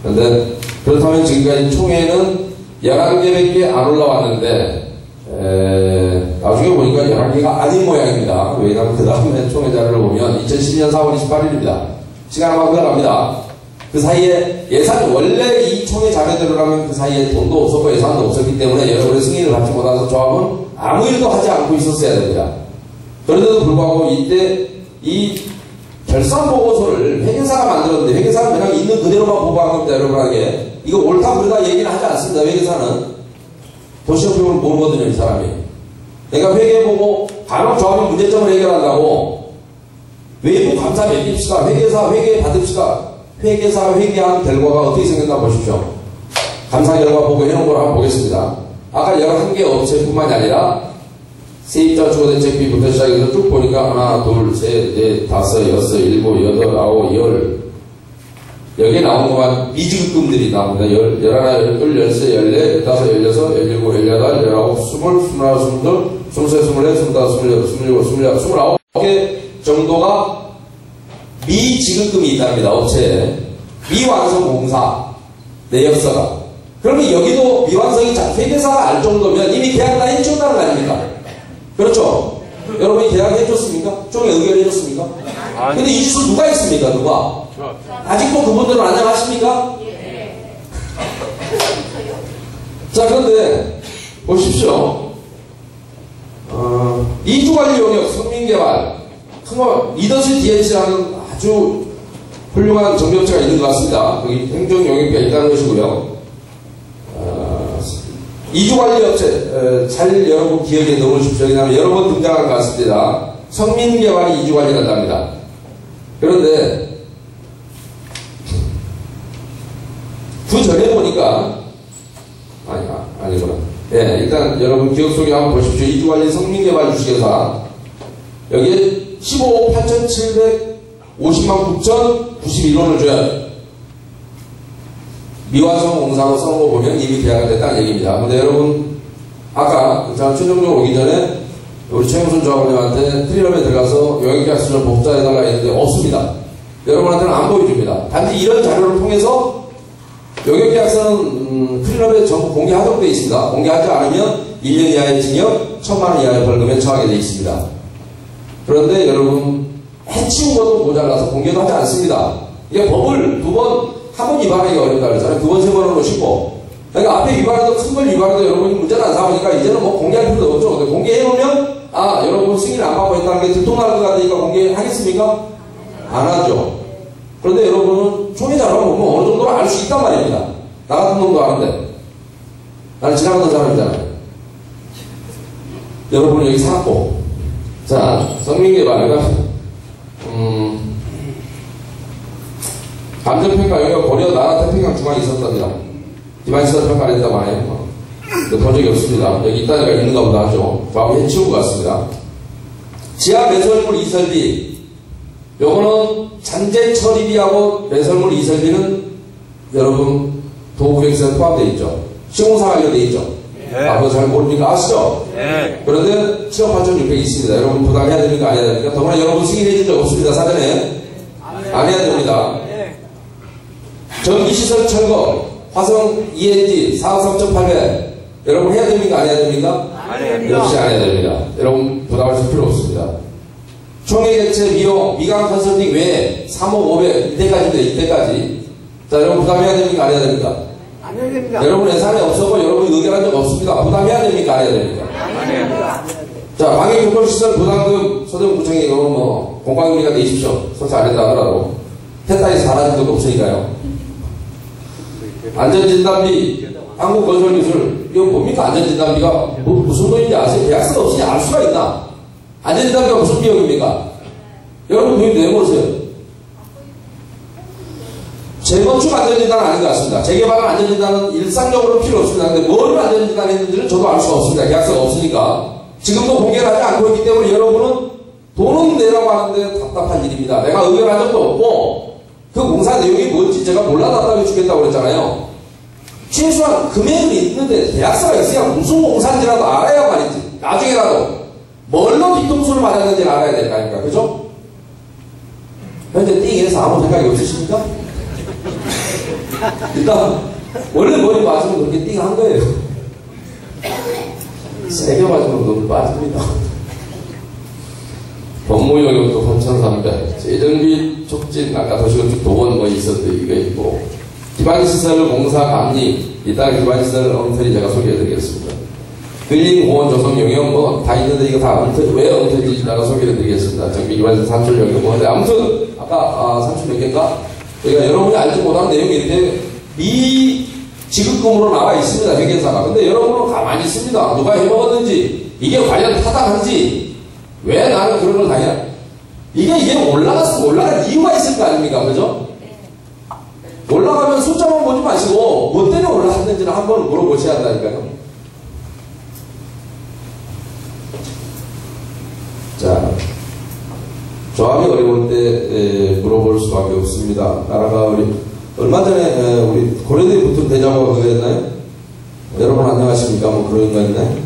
그런데 그렇다면 지금까지 총회는 11개밖에 안 올라왔는데 나중에 보니까 11개가 아닌 모양입니다. 왜냐하면 그 다음에 총회 자료를 보면 2012년 4월 28일입니다. 시간 막 흘러갑니다. 그 사이에 예산이 원래 이 총회 자료대로라면 그 사이에 돈도 없었고 예산도 없었기 때문에 여러분의 승인을 받지 못해서 조합은 아무 일도 하지 않고 있었어야 됩니다. 그런데도 불구하고 이때 이 결산보고서를 회계사가 만들었는데 회계사는 그냥 있는 그대로만 보고한 겁니다. 여러분에게 이거 옳다 그러다 얘기는 하지 않습니다. 회계사는 도시협회를 모르거든요. 이 사람이. 그러니까 회계보고 간혹조합의 문제점을 해결한다고 외부 감사 맡깁시다. 회계사 회계 받읍시다. 회계사 회계한 결과가 어떻게 생겼나 보십시오. 감사 결과 보고 해놓은 걸 한번 보겠습니다. 아까 11개 업체뿐만이 아니라 세입자 주거대책비부터 시작해서 쭉 보니까 하나, 둘, 셋, 넷, 다섯, 여섯, 일곱, 여덟, 아홉, 열 여기에 나온 것만 미지급금들이 나옵니다. 11, 12, 13, 14, 15, 16, 17, 18, 19, 20, 21, 22, 23, 24, 25, 26, 27, 29개 정도가 미지급금이 있답니다. 업체에. 미완성 공사 내역서가. 그러면 여기도 미완성이 회계사가 알 정도면 이미 계약 다 해줬다는 거 아닙니까? 그렇죠? 여러분이 계약해줬습니까? 쪽에 의결해줬습니까? 근데 이 주소 누가 있습니까? 누가? 아직도 그분들은 안녕하십니까? 자, 그런데 보십시오. 이주관리 용역, 성민개발, 리더십 DH라는 아주 훌륭한 정비업체가 있는 것 같습니다. 거기 행정용역비가 있다는 것이고요. 이주관리업체, 잘 여러분 기억에 넣으십시오. 왜냐하면 여러 번 등장한 것 같습니다. 성민개발이 이주관리를 한답니다. 그런데 그 전에 보니까 아니구나. 예, 일단 여러분 기억 속에 한번 보십시오. 이주관리 성민개발 주식회사 여기에 15억 8,750만 9,091원을 줘야 미완성 공사로 써놓은 거 보면 이미 계약이 됐다는 얘기입니다. 근데 여러분 아까 제가 최종적으로 오기 전에 우리 최영순 조합원님한테 클리럽에 들어가서 용역계약서 좀 복사해달라 했는데 없습니다. 여러분한테는 안 보여줍니다. 단지 이런 자료를 통해서 용역계약서는 클리럽에 전부 공개하도록 되어 있습니다. 공개하지 않으면 1년 이하의 징역, 1,000만 원 이하의 벌금에 처하게 되어 있습니다. 그런데 여러분 해치운 것도 모자라서 공개도 하지 않습니다. 이게 법을 한 번 위반하기가 어렵다 그랬잖아요. 2번, 3번은 놓으시고. 그러니까 앞에 위반해도 큰 걸 위반해도 여러분이 문제는 안 삼으니까 이제는 뭐 공개할 필요도 없죠. 근데 공개해놓으면 여러분 승인 안 받고 있다는 게 들통날 것 같으니까 공개하겠습니까? 안 하죠. 그런데 여러분은 총회 자료를 보면 어느 정도는 알 수 있단 말입니다. 나 같은 놈도 아는데. 나는 지나가던 사람이잖아요. 여러분은 여기 살았고. 자, 성민개발가 감정평가 여기가 고려 나라 태평양 중앙에 있었답니다. 기반시설 평가를 했다고 하네요. 본 적이 없습니다. 여기 있다니까 있는가 보다 하죠. 과거 해치운 것 같습니다. 지하 매설물 이설비 요거는 잔재 처리비하고 매설물 이설비는 여러분 도구계획서에 포함되어 있죠. 시공사 관련되어 있죠. 네. 그거 잘 모르니까 아시죠? 네. 그런데 7억 8,600이 있습니다. 여러분 부담해야 됩니까? 안 해야 됩니까? 더구나 여러분 승인해 준 적 없습니다. 사전에. 안 해야 됩니다. 전기시설 철거, 화성 ENG 4억 3,800 여러분 해야 됩니까? 안 해야 됩니까? 안 해야 됩니다. 역시 안 해야 됩니다. 여러분 부담하실 필요 없습니다. 총회개체 비용, 미강 컨설팅 외에 3억 500 이때까지입니다. 이때까지. 자, 여러분 부담해야 됩니까? 안 해야 됩니까? 안 해야 됩니다. 여러분 예산에 없었고 여러분이 의결한 적 없습니다. 부담해야 됩니까? 안 해야 됩니까? 안 해야 됩니다. 자, 방역교통시설 부담금 소득구청에 이거 뭐 공과금리가 내십시오. 설치 안 했다 하더라도 했다해서 사라진 것도 없으니까요. 안전진단비, 한국건설기술 이거 뭡니까? 안전진단비가 무슨 돈인지 아세요? 계약서가 없으니 알 수가 있나? 안전진단비가 무슨 비용입니까? 여러분 돈이 내보세요. 재건축 안전진단은 아닌 것 같습니다. 재개발 안전진단은 일상적으로 필요 없습니다. 근데 뭘 안전진단 했는지는 저도 알 수가 없습니다. 계약서가 없으니까. 지금도 공개를 하지 않고 있기 때문에 여러분은 돈은 내라고 하는데 답답한 일입니다. 내가 의결한 적도 없고 그 공사 내용이 뭔지 제가 몰라 답답해 주겠다고 그랬잖아요. 최소한 금액은 있는데 계약서가 있어야 무슨 공사인지라도 알아야 말이지. 나중에라도 뭘로 뒤통수를 맞았는지를 알아야 될 거 아닙니까? 그죠? 현재 띵에서 아무 생각이 없으십니까? 일단 원래 머리 맞으면 그렇게 띵한 거예요. 세게 맞으면 너무 빠집니다. 법무용역도 3,300 재정비 촉진 아까 도시건축 도원 뭐 있었는데 이거 있고 기반시설 공사 감리 이따가 기반시설 엉터리 제가 소개해드리겠습니다. 빌링 보원 조성 용역 뭐 다 있는데 이거 다 왜 엉터리인지 제가 소개해드리겠습니다. 정비 기반시설 산출 용역 뭐 근데 아무튼 아까 산출 몇 개인가 저희가 여러분이 알지 못하는 내용이 이렇게 지급금으로 나와 있습니다. 회계사가. 근데 여러분은 가만히 있습니다. 누가 해먹었는지, 이게 과연 타당한지, 왜 나는 그런 걸 당해야, 이게 올라갈 이유가 있을 거 아닙니까? 그죠? 올라가면 숫자만 보지 마시고, 뭐 때문에 올라갔는지를 한번 물어보셔야 한다니까요. 자, 조합이 어려울 때 물어볼 수밖에 없습니다. 나라가 얼마 전에 우리 고려대에 붙은 대자보가 그거 했나요? 여러분 안녕하십니까? 뭐 그런 거 있나요?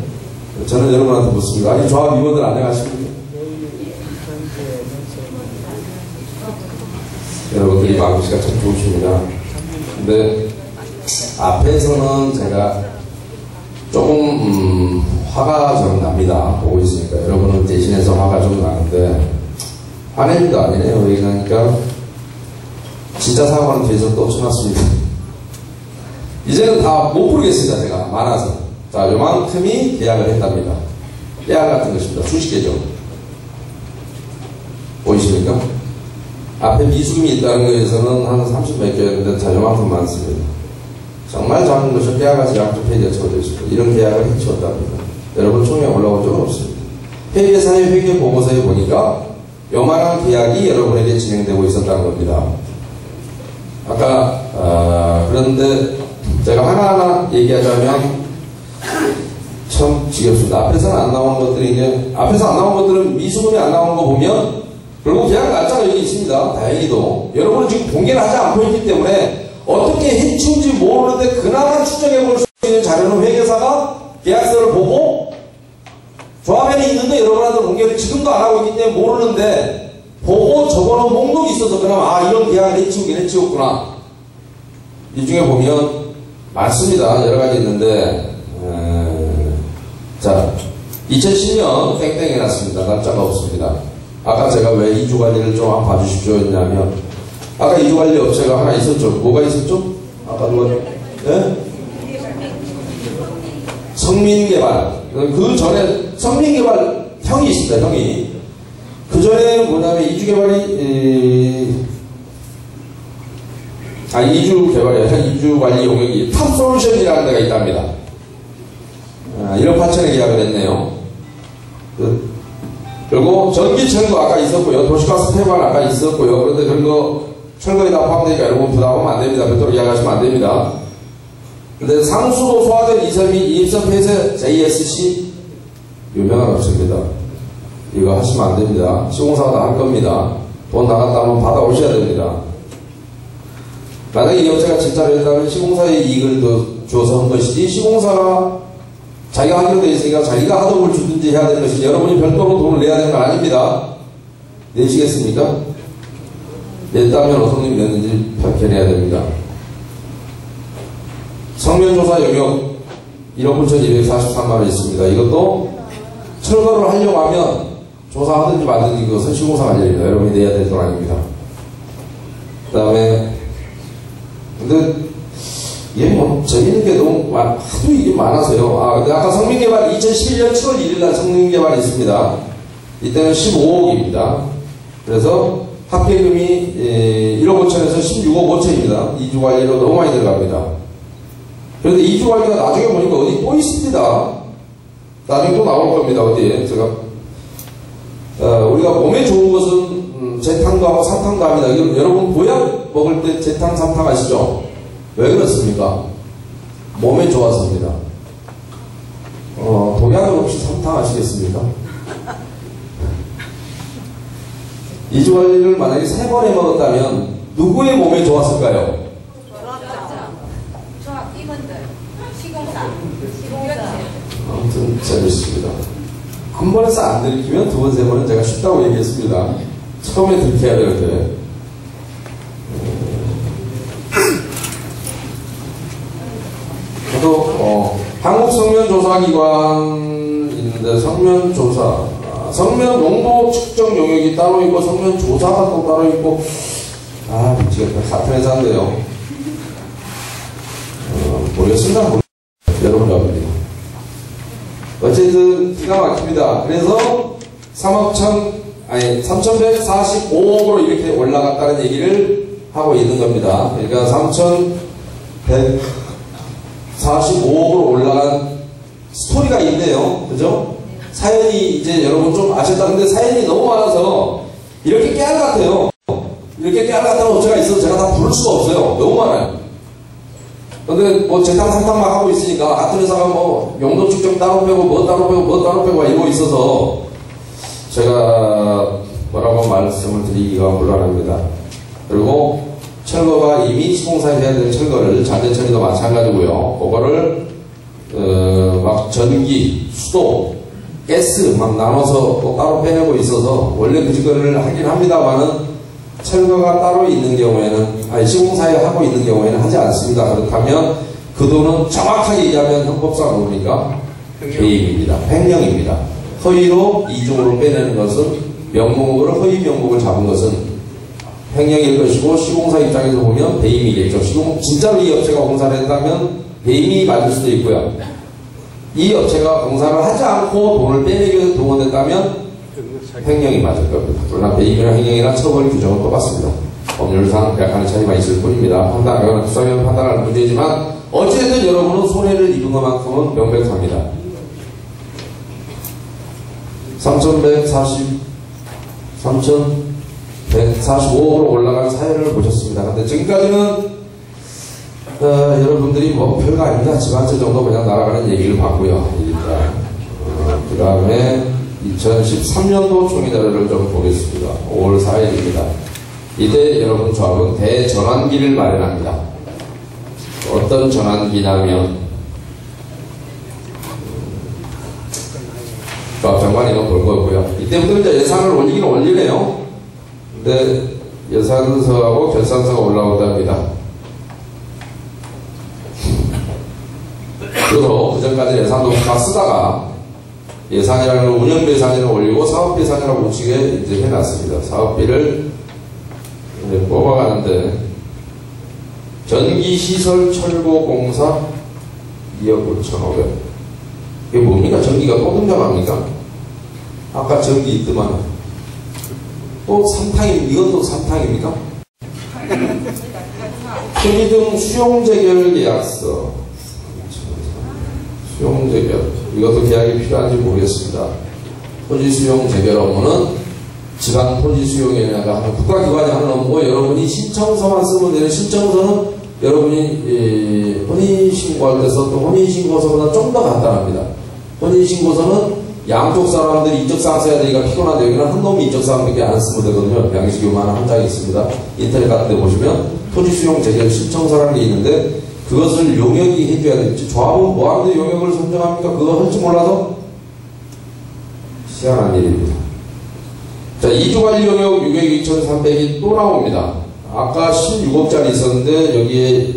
저는 여러분한테 묻습니다. 아니 조합 임원들 안녕하십니까? 여러분들이 마음씨가 참 좋으십니다. 근데 앞에서는 제가 조금 화가 좀 납니다. 보고 있으니까 여러분은 대신해서 화가 좀 나는데 아닙니다. 아니네요. 그러니까 진짜 사고는 뒤에서 또 쳐놨습니다. 이제는 다 못 부르겠습니다. 제가 많아서. 자, 요만큼이 계약을 했답니다. 계약 같은 것입니다. 수십 개죠. 보이십니까? 앞에 미수금이 있다는 거에서는 한 30몇 개였는데 자, 요만큼 많습니다. 정말 작은 것을 계약까지 양쪽 페이지에 적어져 있습니다. 이런 계약을 해치웠답니다. 여러분 총회에 올라온 적은 없습니다. 회계사의 회계보고서에 보니까 요만한 계약이 여러분에게 진행되고 있었다는 겁니다. 아까 그런데 제가 하나하나 얘기하자면 참 지겹습니다. 앞에서는 안 나온 것들이 이제 앞에서 안 나온 것들은 미수금이 안 나온 거 보면 결국 계약 날짜가 여기 있습니다. 다행히도 여러분은 지금 공개를 하지 않고 있기 때문에 어떻게 해치운지 모르는데 그나마 추정해 볼 수 있는 자료는 회계사가 계약서를 보고 조합에는 있는데 여러분한테 공개를 지금도 안 하고 있기 때문에 모르는데 보고 적어놓은 목록이 있어서 그나마 이런 계약을 해치우긴 해치웠구나. 이 중에 보면 많습니다. 여러 가지 있는데 자 2010년 땡땡 해놨습니다. 날짜가 없습니다. 아까 제가 왜 이주관리를 좀 한번 봐주십시오 했냐면 아까 이주관리 업체가 하나 있었죠. 뭐가 있었죠? 아까 누가 네? 성민개발. 그 전에 성민개발 형이 있습니다. 형이. 그 전에 뭐냐면 이주개발이 이주개발이 아니라 이주관리 용역이 탑솔루션이라는 데가 있답니다. 1억 8천에 계약을 했네요. 그리고 전기철도 아까 있었고요. 도시가스 폐관 아까 있었고요. 그런데 그런 거 철거에 다 포함되니까 여러분 부담하면 안 됩니다. 별도로 계약하시면 안 됩니다. 근데 상수도 소화된 이설 및 이입선 폐쇄 JSC 유명한 업체입니다. 이거 하시면 안 됩니다. 시공사가 다 할 겁니다. 돈 나갔다 하면 받아오셔야 됩니다. 만약에 이 업체가 진짜로 했다면 시공사의 이익을 주어서 한 것이지 시공사가 자기가 하기로 되어 있으니까 자기가 하도를 주든지 해야 되는 것이지 여러분이 별도로 돈을 내야 되는 건 아닙니다. 내시겠습니까? 냈다면 어떤 놈이 냈는지 밝혀내야 됩니다. 성면조사 영역 1억 9,243만원 있습니다. 이것도 철거를 하려고 하면 조사하든지 말든지 그것은 시공사가 할 일입니다. 여러분이 내야 될 돈 아닙니다. 그 다음에 근데 이게 뭐 재밌는 게 너무 하도 이게 많아서요. 근데 아까 성민개발 2011년 7월 1일날 성민개발이 있습니다. 이때는 15억입니다. 그래서 합계금이 1억 5천에서 16억 5천입니다. 이주관리로 너무 많이 들어갑니다. 그런데 이주관리가 나중에 보니까 어디 또 있습니다. 나중에 또 나올 겁니다. 어디에 제가 우리가 몸에 좋은 것은 재탕도 하고 사탕도 합니다. 여러분 보약 먹을 때 재탕, 사탕 아시죠? 왜 그렇습니까? 몸에 좋아서입니다. 독약은 없이 사탕 아시겠습니까? 이주관리를 만약에 3번 해 먹었다면 누구의 몸에 좋았을까요? 이분들 시공사. 아무튼 재밌습니다. 한 번에서 안 들키면 두 번, 세 번은 제가 쉽다고 얘기했습니다. 처음에 들켜야 되는데 또 한국성면조사기관 있는데 성면조사 성면 농도 측정 용역이 따로 있고 성면조사가 또 따로 있고 미치겠다. 같은 회사인데요. 모르겠습니다. 여러분 여러분이 어쨌든 기가 막힙니다. 그래서 3,145억으로 이렇게 올라갔다는 얘기를 하고 있는 겁니다. 그러니까 3,100 45억으로 올라간 스토리가 있네요. 그죠? 사연이 이제 여러분 좀 아셨다는데 사연이 너무 많아서 이렇게 깨알 같아요. 이렇게 깨알 같은 업체가 있어서 제가 다 부를 수가 없어요. 너무 많아요. 근데 뭐 재탕 상탕 막 하고 있으니까 같은 회사가 뭐 용도 측정 따로 빼고 뭐 따로 빼고 뭐 따로 빼고 이러고 있어서 제가 뭐라고 말씀을 드리기가 곤란합니다. 그리고 철거가 이미 시공사에 해야 될 철거를 잔재 처리도 마찬가지고요. 그거를 막 전기, 수도, 가스 막 나눠서 또 따로 빼내고 있어서 원래 그 짓거리를 하긴 합니다만은 철거가 따로 있는 경우에는 시공사에 하고 있는 경우에는 하지 않습니다. 그렇다면 그 돈은 정확하게 얘기하면 형법상 뭡니까? 배임입니다. 횡령입니다. 허위로 이중으로 빼내는 것은 명목으로 허위 명목을 잡은 것은 횡령일 것이고 시공사 입장에서 보면 배임이겠죠. 진짜로 이 업체가 공사를 했다면 배임이 맞을 수도 있고요. 이 업체가 공사를 하지 않고 돈을 빼내기 위해서 동원됐다면 횡령이 맞을 겁니다. 그러나 배임이나 횡령이나 처벌 규정은 똑같습니다. 법률상 약간의 차이가 있을 뿐입니다. 판단하거나 투자위원 판단할 문제지만 어찌됐든 여러분은 손해를 입은 것만큼은 명백합니다. 3,145억으로 올라간 사연을 보셨습니다. 근데 지금까지는 여러분들이 뭐 별거 아닙니다. 집안채 정도 그냥 날아가는 얘기를 봤고요. 그 다음에 2013년도 총회자료를 좀 보겠습니다. 5월 4일입니다. 이때 여러분 조합은 대전환기를 마련합니다. 어떤 전환기냐면 조합장관이 이거 볼 거고요. 이때부터 이제 예산을 올리긴 올리네요. 근데 예산서하고 결산서가 올라온답니다. 그리고 그전까지 예산도 다 쓰다가 예산이라는 걸 운영비 예산을 올리고 사업비 예산이라고 우측에 이제 해놨습니다. 사업비를 이제 뽑아가는데 전기시설 철거공사 2억 9,500. 이게 뭡니까? 전기가 또 등장합니까? 아까 전기 있더만 또 3탕입니까? 이것도 3탕입니까? 소비등 수용재결 계약서 수용재결 이것도 계약이 필요한지 모르겠습니다. 토지수용 재결 업무는 지방 토지수용위원회가 하는 국가기관이 하는 업무고 여러분이 신청서만 쓰면 되는 신청서는 여러분이 혼인신고할 때서 또 혼인신고서보다 좀 더 간단합니다. 혼인신고서는 양쪽 사람들이 인적사항 써야 되니까 피곤한데 여기는 한 놈이 인적사항밖에 안 쓰면 되거든요. 양식 요만한 한 장이 있습니다. 인터넷 같은 데 보시면 토지수용 재결 신청서라는 게 있는데 그것을 용역이 해줘야 되지. 조합은 뭐하는데 용역을 선정합니까? 그거 할지 몰라서 희한한 일입니다. 자, 2주관리 용역 6억 2,300이 또 나옵니다. 아까 16억짜리 있었는데 여기에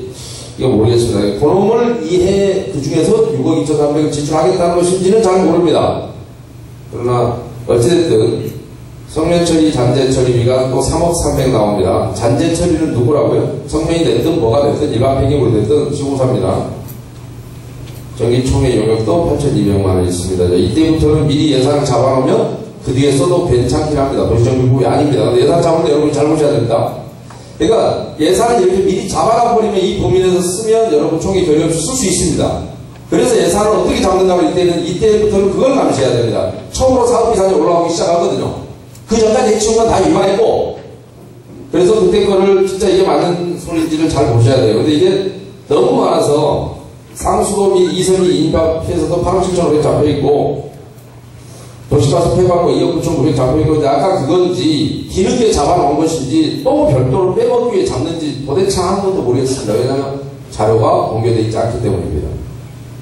이거 모르겠습니다. 그놈을 이해 그 중에서 6억 2,300을 지출하겠다는 것인지는 잘 모릅니다. 그러나 어찌됐든 성면처리 잔재처리비가 또 3억 300 나옵니다. 잔재처리는 누구라고요? 성면이 됐든 뭐가 됐든 일반 폐기물 됐든 시공사입니다. 전기총회 용역도 8,200만원 있습니다. 자, 이때부터는 미리 예산을 잡아놓으면 그 뒤에 써도 괜찮긴 합니다. 도시정비부이 아닙니다. 근데 예산 잡을 때 여러분이 잘 보셔야 됩니다. 그러니까 예산을 이렇게 미리 잡아놔 버리면 이 범위내에서 쓰면 여러분 총회 결의 없이 쓸 수 있습니다. 그래서 예산을 어떻게 잡는다고 이때부터는 그걸 감시해야 됩니다. 처음으로 사업비산이 올라오기 시작하거든요. 그 전까지 해치운 건 다 위반했고, 그래서 그때 거를 진짜 이게 맞는 소리인지를 잘 보셔야 돼요. 근데 이게 너무 많아서 상수도 및 이선이 인파피해서도 8억 7,500 잡혀있고, 도시가스 폐광고 2억 9,900 잡혀있고, 근데 아까 그건지, 뒤늦게 잡아놓은 것인지, 또 별도로 빼먹기 위해 잡는지 도대체 한 번도 모르겠습니다. 왜냐하면 자료가 공개되어 있지 않기 때문입니다.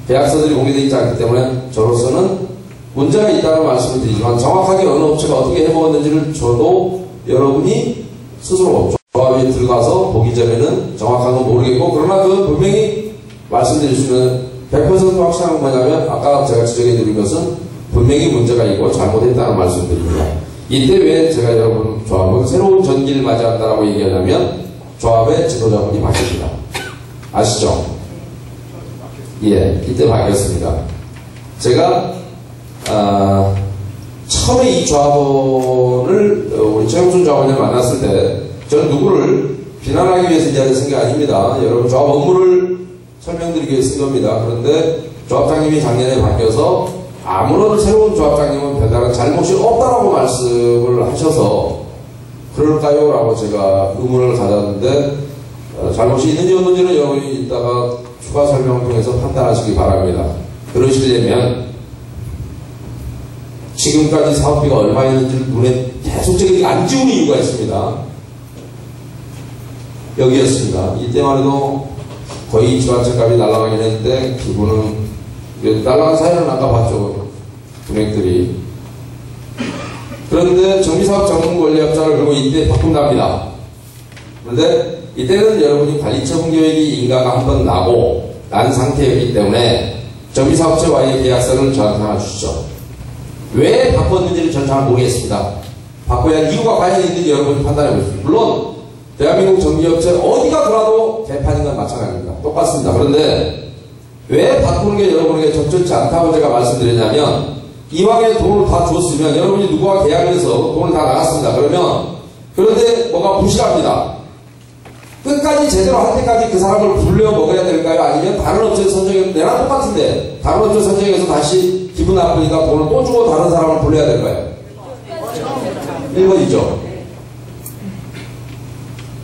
계약서들이 공개되어 있지 않기 때문에 저로서는 문제가 있다는 말씀을 드리지만 정확하게 어느 업체가 어떻게 해먹었는지를 저도 여러분이 스스로 조합에 들어가서 보기 전에는 정확한 건 모르겠고, 그러나 그 분명히 말씀드릴 수 있는 100% 확실한 건 뭐냐면 아까 제가 지적해 드린 것은 분명히 문제가 있고 잘못했다는 말씀드립니다. 이때 왜 제가 여러분 조합은 새로운 전기를 맞이한다라고 얘기하냐면 조합의 지도자분이 바뀝니다. 아시죠? 예, 이때 바뀌었습니다. 제가 처음에 이 조합원을 우리 최영순 조합원을 만났을 때 저는 누구를 비난하기 위해서 이야기했던 게 아닙니다. 여러분 조합 업무를 설명드리기 쓴 겁니다. 그런데 조합장님이 작년에 바뀌어서 아무런 새로운 조합장님은 별다른 잘못이 없다라고 말씀을 하셔서 그럴까요? 라고 제가 의문을 가졌는데 잘못이 있는지 없는지는 여러분이 이따가 추가 설명을 통해서 판단하시기 바랍니다. 그러시려면 지금까지 사업비가 얼마 있는지를 눈에 계속적으로 안 지우는 이유가 있습니다. 여기였습니다. 이때만 해도 거의 지방채값이 날아가긴 했는데 기분은 날아간 사연은 아까 봤죠. 금액들이. 그런데 정비사업 전문권리업자를 그리고 이때 바꾼답니다. 그런데 이때는 여러분이 관리처분계획이 인가가 한 번 난 상태였기 때문에 정비사업체와의 계약서를 저한테 하나 주시죠. 왜 바꿨는지를 저는 잘 모르겠습니다. 바꿔야 할 이유가 과연 있는지 여러분이 판단해 보십시오. 물론 대한민국 정비업체 어디가 돌아도 개판인 건 마찬가지입니다. 똑같습니다. 그런데 왜 바꾸는 게 여러분에게 적절치 않다고 제가 말씀드리냐면 이왕에 돈을 다 줬으면 여러분이 누구와 계약해서 돈을 다 나갔습니다. 그런데 뭐가 부실합니다. 끝까지 제대로 할 때까지 그 사람을 불려 먹어야 될까요? 아니면 다른 업체 선정해서 내랑 똑같은데 다른 업체 선정해서 다시 기분 나쁘니까 돈을 또 주고 다른 사람을 불러야 될까요? 1번이죠.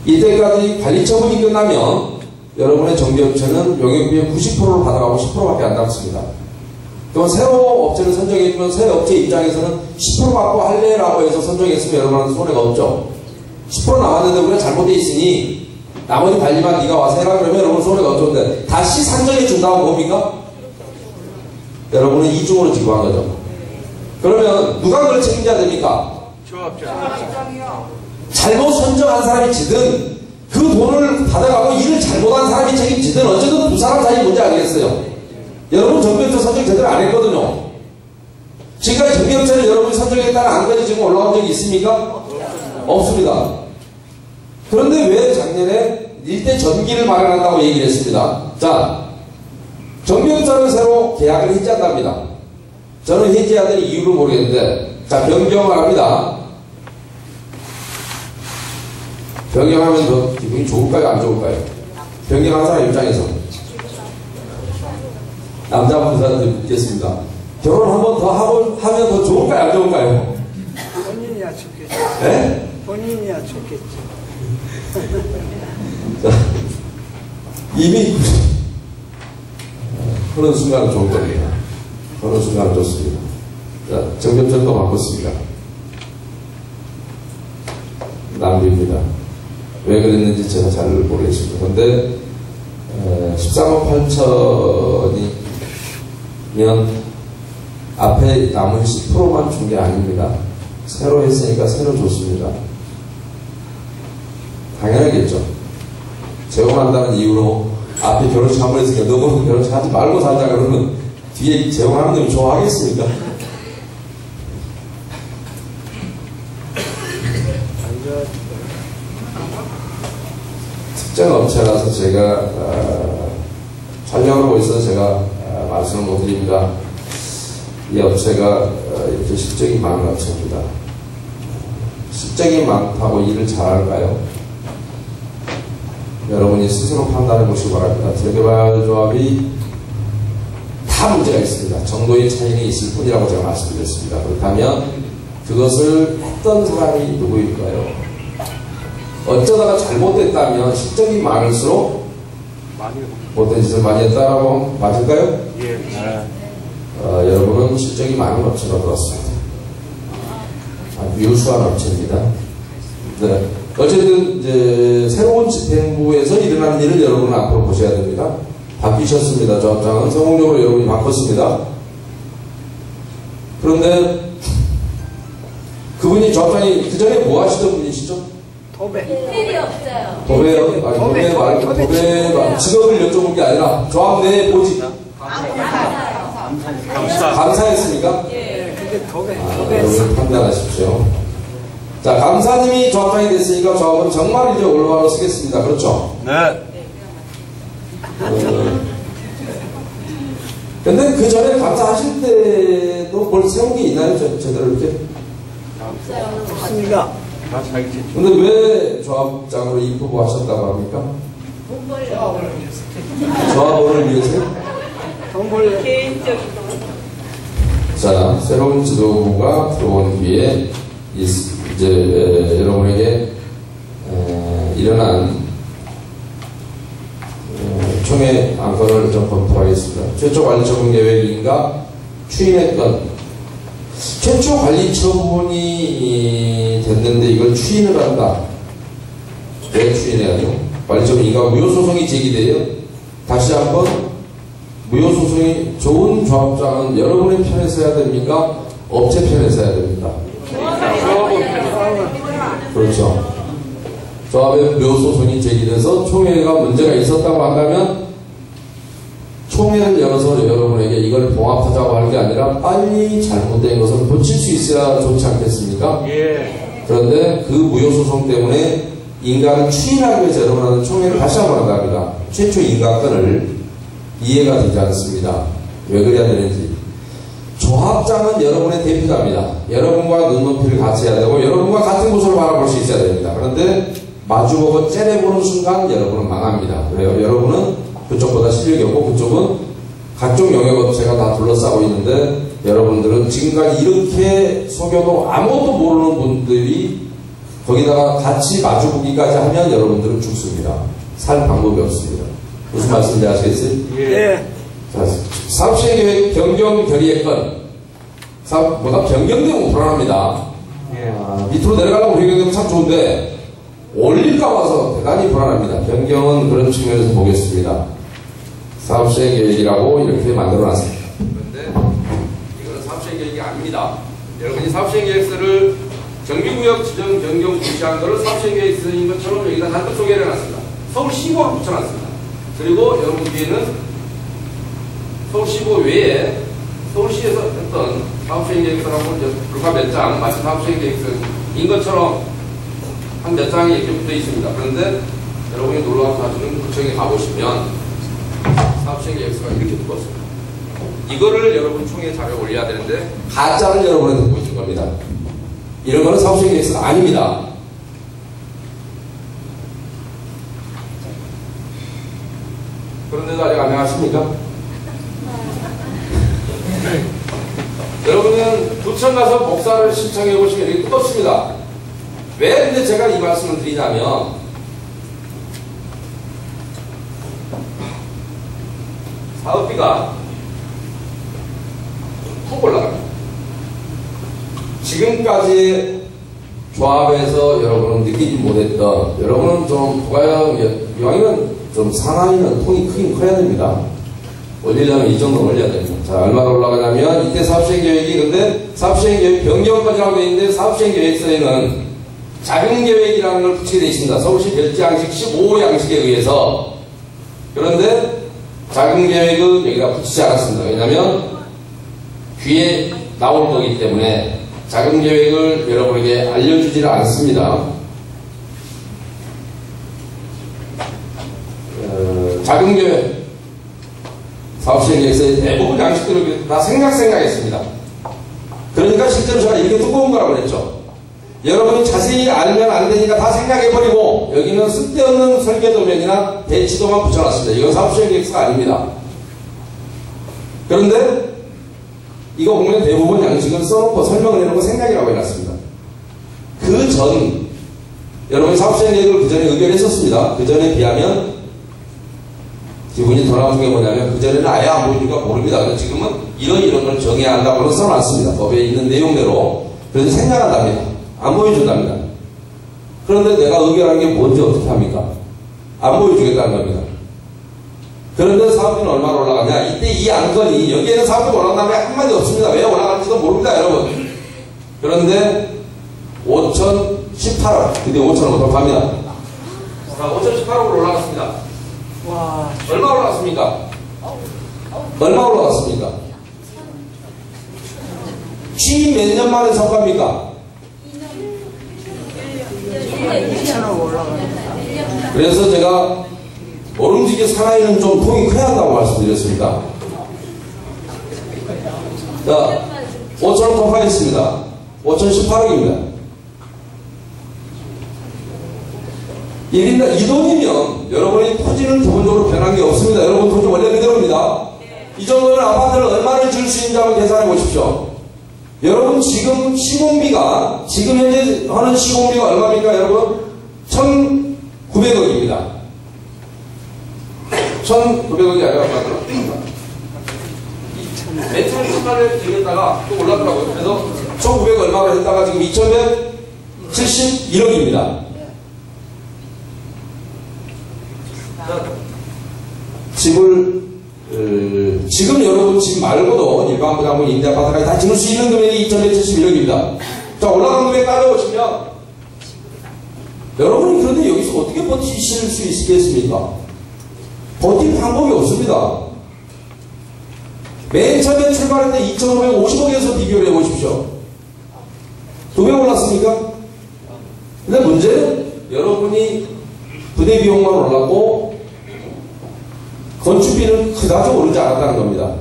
이때까지 관리 처분이 끝나면 여러분의 정비업체는 용역비의 90%를 받아가고 10%밖에 안 남습니다. 그럼 새로 업체를 선정해주면 새 업체 입장에서는 10% 받고 할래라고 해서 선정했으면 여러분한테 손해가 없죠. 10% 남았는데 우리가 잘못되어 있으니 나머지 관리만 네가 와서 해라 그러면 여러분 손해가 없는데 다시 상정해 준다고 뭡니까? 여러분은 이중으로 지급한 거죠. 그러면 누가 그걸 책임져야 됩니까? 잘못 선정한 사람이 지든 그 돈을 받아가고 일을 잘못한 사람이 책임지든 어쨌든 두 사람 사이 뭔지 알겠어요. 여러분 정비업체 선정 제대로 안 했거든요. 지금까지 정비업체를 여러분이 선정했다는 안까지 지금 올라온 적이 있습니까? 없습니다. 그런데 왜 작년에 일대 전기를 마련한다고 얘기를 했습니다. 자, 정비업체는 새로 계약을 해지한답니다. 저는 해지해야 될 이유를 모르겠는데 자, 변경을 합니다. 변경하면 더 기분이 좋을까요? 안 좋을까요? 변경한 사람 입장에서 남자분들한테 묻겠습니다. 결혼 한 번 더 하면 더 좋을까요? 안 좋을까요? 본인이야 좋겠죠. 네? 본인이야 좋겠죠. 자, 이미 그런 순간은 좋을 겁니다. 그런 순간은 좋습니다. 자, 정비업체도 바꿨습니다. 남비입니다. 왜 그랬는지 제가 잘 모르겠습니다. 그런데 13억 8천이면 앞에 남은 10%만 준 게 아닙니다. 새로 했으니까 새로 줬습니다. 당연하겠죠. 재혼한다는 이유로 앞에 결혼식 한번 했으니까 너무 결혼식 하지 말고 살자 그러면 뒤에 재혼하는 놈이 좋아하겠습니까? 특정 업체라서 제가 촬영을 하고 있어서 제가 말씀을 못 드립니다. 이 업체가 이렇게 실적이 많은 업체입니다. 실적이 많다고 일을 잘할까요? 여러분이 스스로 판단해 보시기 바랍니다. 재개발조합이 다 문제가 있습니다. 정도의 차이가 있을 뿐이라고 제가 말씀드렸습니다. 그렇다면 그것을 했던 사람이 누구일까요? 어쩌다가 잘못됐다면 실적이 많을수록 못된 짓을 많이 했다라고 맞을까요? 예. 여러분은 실적이 많은 업체로 들었습니다. 유수한 업체입니다. 네. 어쨌든 이제 새로운 집행부에서 일어나는 일을 여러분은 앞으로 보셔야 됩니다. 바뀌셨습니다. 조합장은 성공적으로 여러분이 바꿨습니다. 그런데 그분이 조합장이 그 전에 뭐 하시던 분이시죠? 도배. 필이 없어요. 도배요? 아니, 도배 말고 도배 말 직업을 여쭤본 게 아니라 조합 내 보직 감사했습니까? 예. 근데 도배. 여러분 판단하십시오. 자, 감사님이 조합장이 됐으니까 조합은 정말 이제 올라가로 쓰겠습니다. 그렇죠? 네. 근데 그 전에 감사하실 때도 뭘 세운 게 있나요? 제대로 이렇게? 없습니다. 근데 왜 조합장으로 입후보 하셨다고 합니까? 조합원을 돈을 위해서요? 돈 벌려. 개인적인 자, 새로운 지도부가 들어온 뒤에 이제 여러분에게 일어난 총회 안건을 좀 검토하겠습니다. 최초 관리 처분 계획인가 추인했던 최초 관리 처분이 됐는데 이걸 추인을 한다. 왜 추인해야죠? 관리 처분인가 무효 소송이 제기돼요. 다시 한번 무효 소송이 좋은 조합장은 여러분의 편에 서야 됩니까? 업체 편에 서야 됩니까? 그렇죠. 조합의 무효 소송이 제기돼서 총회가 문제가 있었다고 한다면 총회를 열어서 여러분에게 이걸 봉합하자고 하는 게 아니라 빨리 잘못된 것을 고칠 수 있어야 좋지 않겠습니까? 예. 그런데 그 무효 소송 때문에 인가를 추인하기 위해서 여러분한테 총회를 다시 한번 한답니다. 최초 인가권을 이해가 되지 않습니다. 왜 그래야 되는지. 조합장은 여러분의 대표자입니다. 여러분과 눈높이를 같이 해야 되고 여러분과 같은 곳을 바라볼 수 있어야 됩니다. 그런데 마주보고 째려보는 순간 여러분은 망합니다. 왜요? 여러분은 그쪽보다 실력이 없고 그쪽은 각종 영역업체가 다 둘러싸고 있는데 여러분들은 지금까지 이렇게 속여도 아무것도 모르는 분들이 거기다가 같이 마주보기까지 하면 여러분들은 죽습니다. 살 방법이 없습니다. 무슨 말씀인지 아시겠어요? 예. 자, 사업시행계획 변경 결의액건 뭐가 변경되면 불안합니다. 밑으로 내려가려고 변경되면 참 좋은데 올릴까 봐서 대단히 불안합니다. 변경은 그런 측면에서 보겠습니다. 사업시행계획이라고 이렇게 만들어놨습니다. 그런데 이거는 사업시행계획이 아닙니다. 여러분이 사업시행계획서를 정비구역 지정 변경 중시한 것을 사업시행계획서인 것처럼 여기다 잔뜩 소개를 해놨습니다. 서울시고를 붙여놨습니다. 그리고 여러분 뒤에는 서울시고 외에 서울시에서 했던 사업시행계획서라고 불과 몇 장, 마치 사업시행계획서인 것처럼 한 몇 장이 이렇게 붙어 있습니다. 그런데 여러분이 놀러와서 사실은 구청에 가보시면 사업시행계획서가 이렇게 두껍습니다. 이거를 여러분 총회 자료에 올려야 되는데 가짜를 여러분한테 보여준 겁니다. 이런 거는 사업시행계획서가 아닙니다. 그런데도 아직 안녕하십니까? 여러분은 구청 가서 복사를 신청해 보시면 이게 뜨겁습니다. 왜 근데 제가 이 말씀을 드리냐면 사업비가 훅 올라갑니다. 지금까지 조합에서 여러분은 느끼지 못했던 여러분은 좀 부가형 이왕이면 좀 상하이는 통이 크긴 커야 됩니다. 올리려면 이 정도 올려야 됩니다. 자, 얼마나 올라가냐면 이때 사업시행계획이 근데 사업시행계획 변경권이라고 되어 있는데 사업시행계획서에는 자금계획이라는 걸 붙이게 되어 있습니다. 서울시 별지양식 15호 양식에 의해서. 그런데 자금계획은 여기다 붙이지 않았습니다. 왜냐하면 뒤에 나올 거기 때문에 자금계획을 여러분에게 알려주지를 않습니다. 자금계획 사업시행계획서의 대부분 양식들을 다 생각했습니다. 그러니까 실제로 제가 이렇게 두꺼운 거라고 그랬죠. 여러분이 자세히 알면 안 되니까 다 생각해버리고 여기는 쓸데없는 설계도면이나 배치도만 붙여놨습니다. 이건 사업시행계획서가 아닙니다. 그런데 이거 보면 대부분 양식을 써놓고 설명을 해놓고 생각이라고 해놨습니다. 그 전 여러분이 사업시행계획을 그 전에 의결했었습니다. 그 전에 비하면 기분이 더 나쁜 게 뭐냐면 그전에는 아예 안 보이니까 모릅니다. 근데 지금은 이런 걸 정해야 한다고 써놨습니다. 법에 있는 내용대로. 그래서 생각한답니다. 안 보여준답니다. 그런데 내가 의결한 게 뭔지 어떻게 합니까? 안 보여주겠다는 겁니다. 그런데 사업비는 얼마나 올라가냐? 이때 이 안건이 여기에는 사업비가 올라간다는 게 한마디 없습니다. 왜 올라가는지도 모릅니다, 여러분. 그런데 5,018원 드디어 5,000원 돌파합니다. 5,018원으로 올라갔습니다. 와. 얼마 올라갔습니까? 얼마 올라갔습니까? 취임 몇 년 만에 성과입니까? 2,000원 올라가네. 그래서 제가 모름지기 사나이는 좀 통이 커야 한다고 말씀드렸습니다. 자, 5,000원 통과했습니다. 5,018억입니다. 1인당 이 돈이면 여러분이 토지는 기본적으로 변한 게 없습니다. 여러분 토지 원래 그대로입니다. 이 정도면 아파트를 얼마를 줄 수 있는지 한번 계산해 보십시오. 여러분 지금 시공비가 지금 현재 하는 시공비가 얼마입니까 여러분? 1,900억입니다. 1,900억이 아니라 얼마더라? 맨 처음에 1,800억 들였다가 또 올랐더라고요. 그래서 1,900억 얼마를 했다가 지금 2,171억입니다. 집을 지금 여러분 집 말고도 일반 부담은 임대 아파트까지 다 지을 수 있는 금액이 2,171억입니다. 자, 올라간 금액 따져보시면 여러분이 그런데 여기서 어떻게 버티실 수 있겠습니까? 버틸 방법이 없습니다. 맨 처음에 출발할 때 2,550억에서 비교를 해보십시오. 2배 올랐습니까? 근데 문제는 여러분이 부대 비용만 올랐고 건축비는 그다지 오르지 않았다는 겁니다.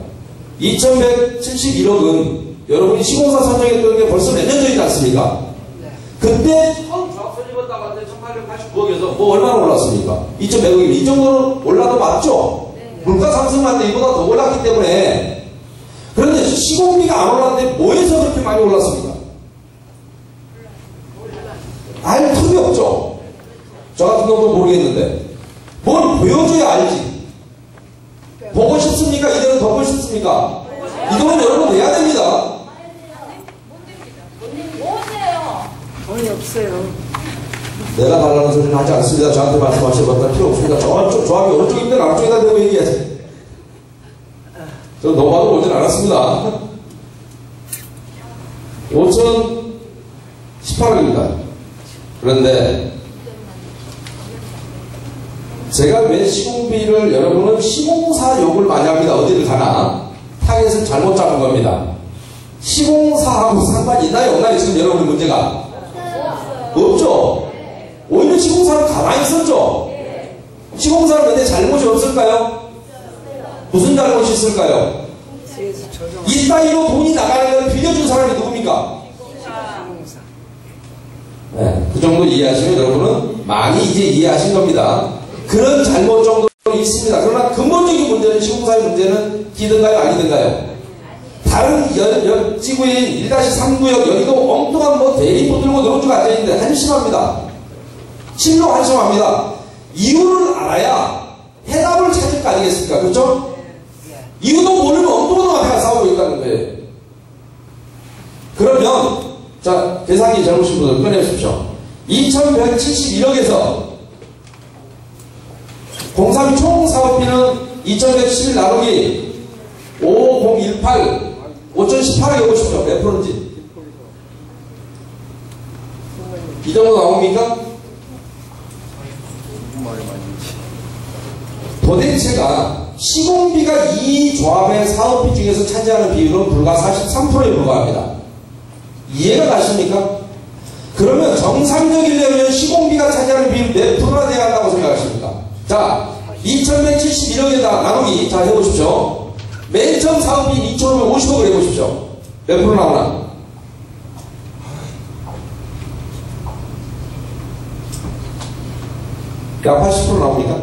2,171억은 여러분이 시공사 선정했던 게 벌써 몇 년 전이지 않습니까? 그때 처음 조합 설립했다고 할 때 1,889억에서 뭐 얼마나 올랐습니까? 2,100억이면 이 정도는 올라도 맞죠? 물가 상승만 때 이보다 더 올랐기 때문에. 그런데 시공비가 안 올랐는데 뭐에서 그렇게 많이 올랐습니까? 알 틈이 없죠? 저 같은 경우도 모르겠는데 뭘 보여줘야 알지. 보고 싶습니까? 이대로 덮고 싶습니까? 이 돈은 여러분 내야 됩니다. 돈이 없어요. 내가 달라는 소리는 하지 않습니다. 저한테 말씀하셔도 필요 없습니다. 저쪽 조합이 어느 쪽인데 남쪽에다 대고 얘기하세요. 저는 너무나도 오진 않았습니다. 5,018억입니다. 그런데 제가 왜 시공비를 여러분은 시공사 욕을 많이 합니다. 어디를 가나 타겟을 잘못 잡은 겁니다. 시공사하고 상관이 있나요? 없나요? 지금 여러분의 문제가 없죠? 오히려 시공사는 가만히 있었죠? 시공사는 근데 잘못이 없을까요? 무슨 잘못이 있을까요? 이 따위로 돈이 나가는 걸 빌려준 사람이 누굽니까? 네, 그 정도 이해하시면 여러분은 많이 이제 이해하신 겁니다. 그런 잘못 정도는 있습니다. 그러나 근본적인 문제는 시공사의 문제는 기든가요? 아니든가요? 다른 지구인 1-3구역 여기도 엉뚱한 뭐 대리포 들고 노른주가 앉아있는데 한심합니다. 실로 한심합니다. 이유를 알아야 해답을 찾을 거 아니겠습니까? 그렇죠? 이유도 모르면 엉뚱한 앞에 싸우고 있다는 거예요. 그러면 자, 계산기 잘못신 분들 꺼내십시오. 2,171억에서 공사비 총 사업비는 2,111 나누기 5018 5,018억 해보십시오. 몇 프로인지. 이 정도 나옵니까? 도대체가 시공비가 이 조합의 사업비 중에서 차지하는 비율은 불과 43%에 불과합니다. 이해가 가십니까? 그러면 정상적이려면 시공비가 차지하는 비율 몇 프로나 돼야 한다고 생각하십니까? 자, 2,171억에다 나누기 자 해보십시오. 맨 처음 사업비인 2,550억을 해보십시오. 몇 프로 나오나? 약 80% 나옵니까?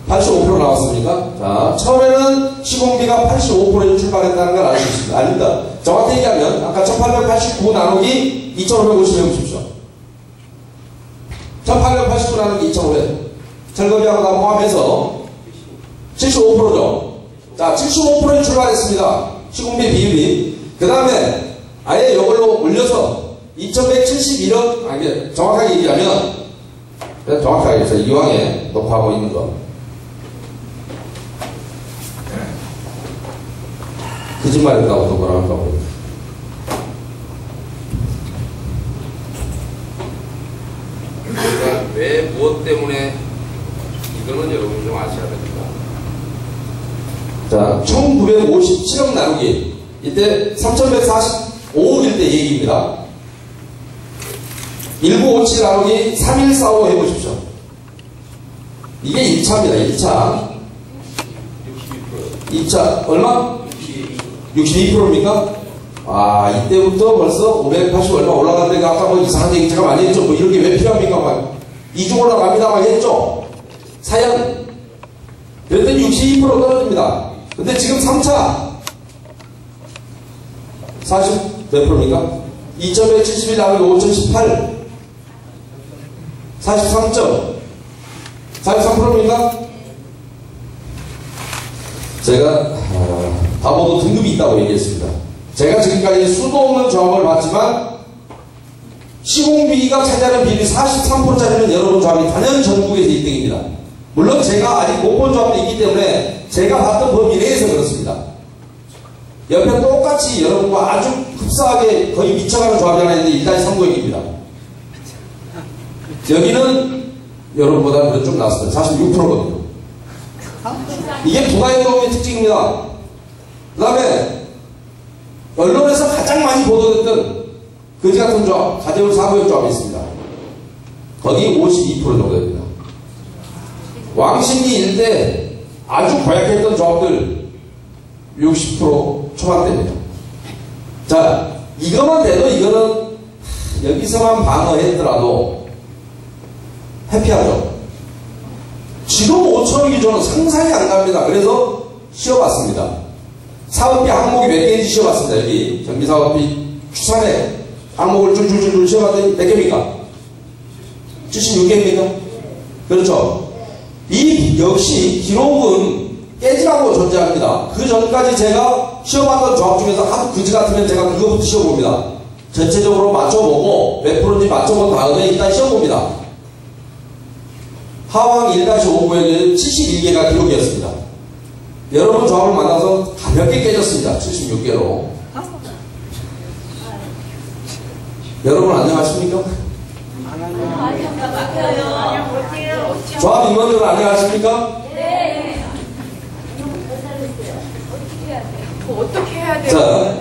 85% 나왔습니까? 자, 처음에는 시공비가 85%에서 출발했다는 걸 알 수 있습니다. 아닙니다. 정확히 얘기하면 아까 1889 나누기 2550 해보십시오. 1889 나누기 2500 철거비하고 다 포함해서 75%죠. 자, 75%에 출발했습니다. 시공비 비율이. 그 다음에 아예 이걸로 올려서 2,171억, 아니, 정확하게 얘기하면, 정확하게 해서 이왕에 녹화하고 있는 거. 거짓말 했다고 또 뭐라 할까 모르겠어요. 그러니까 왜, 무엇 때문에, 이거는 여러분이 좀 아셔야 됩니다. 자, 1957억 나누기. 이때 3145억일 때 얘기입니다. 1957 나누기 3145 해보십시오. 이게 1차입니다. 1차. 2차. 얼마? 62%입니까? 아, 이때부터 벌써 580 얼마 올라갔는데 아까 뭐 이상한 얘기 제가 많이 했죠. 뭐 이런 게 왜 필요합니까? 2중 올라갑니다 막 했죠. 사연. 그랬더니 62% 떨어집니다. 근데 지금 3차 40 몇 프로입니까? 2.171 나누고 5.18 43점 43%입니까? 제가 바보도 등급이 있다고 얘기했습니다. 제가 지금까지 수도 없는 조합을 봤지만 시공비가 차지하는 비율이 43%짜리는 여러분 조합이 단연 전국에서 1등입니다. 물론 제가 아직 못 본 조합도 있기 때문에 제가 봤던 범위 내에서 그렇습니다. 옆에 똑같이 여러분과 아주 흡사하게 거의 미쳐가는 조합이 하나 있는데 일단 성공입니다. 여기는 여러분보다 그래도 좀 낫습니다. 46%거든요. 이게 부가연동의 특징입니다. 그 다음에 언론에서 가장 많이 보도됐던 거지 같은 조합, 가재울 사무역 조합이 있습니다. 거기 52% 정도 됩니다. 왕십리 일대 아주 고약했던 조합들 60% 초반대입니다. 자, 이것만 돼도 이거는 여기서만 방어했더라도 해피하죠. 지금 5천원 기준은 상상이 안 갑니다. 그래서 쉬어봤습니다. 사업비 항목이 몇 개인지 쉬어봤습니다. 여기 정비사업비 추산액 항목을 줄줄줄 쉬어봤더니 몇 개입니까? 76개입니까? 그렇죠. 이 역시 기록은 깨지라고 존재합니다. 그 전까지 제가 쉬어봤던 조합 중에서 하도 그지 같으면 제가 그거부터 쉬어봅니다. 전체적으로 맞춰보고 몇 프로인지 맞춰본 다음에 일단 쉬어봅니다. 하왕 1-5구에는 71개가 기록이었습니다. 여러분 조합을 만나서 가볍게 깨졌습니다. 76개로. 여러분 안녕하십니까? 조합 임원들은 안녕하십니까? 네. 어떻게 해야 돼요? 자,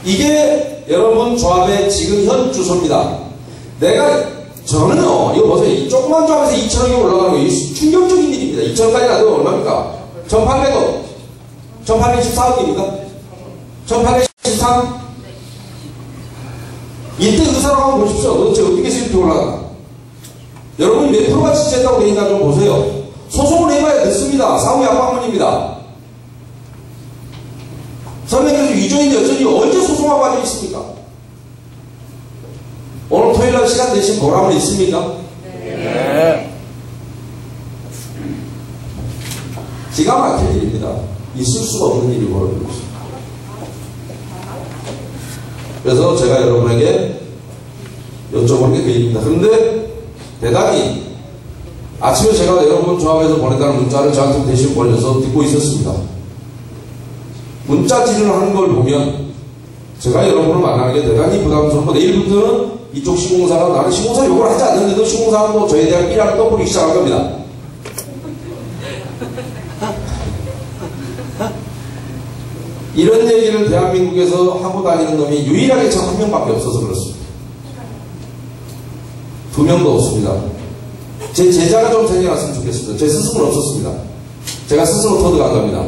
이게 여러분 조합의 지금 현 주소입니다. 저는요, 이거 보세요. 이 조그만 조합에서 2,000원이 올라가는 거, 충격적인 일입니다. 2,000원까지 나도 얼마입니까? 1,800원. 1,814억입니까? 1,813? 이때 의사로 한번 보십시오. 도대체 어떻게 해서 이렇게 올라가나? 여러분이 몇 프로가 지지했다고 되어 있나 좀 보세요. 소송을 해봐야 듣습니다. 사무약방문입니다. 선생님께서 위조인데 어쩌니 언제 소송하고 앉아 있습니까? 오늘 토요일날 시간 되신 보람은 있습니까? 네. 기가 막힌 일입니다. 있을 수가 없는 일이 벌어지고 있습니다. 그래서 제가 여러분에게 여쭤보는 게 그 일입니다. 그런데 대단히 아침에 제가 여러분 조합에서 보냈다는 문자를 저한테 대신 보내서 듣고 있었습니다. 문자질을 하는 걸 보면 제가 여러분을 만나는 게 대단히 부담스럽고 내일부터는 이쪽 시공사가 나는 시공사 욕을 하지 않는데도 시공사는 또 저에 대한 삐라를 떠버리기 시작할 겁니다. 이런 얘기를 대한민국에서 하고 다니는 놈이 유일하게 저 한 명밖에 없어서 그렇습니다. 2명도 없습니다. 제 제자가 좀 생겨났으면 좋겠습니다. 제 스승은 없었습니다. 제가 스스로 터득한 겁니다.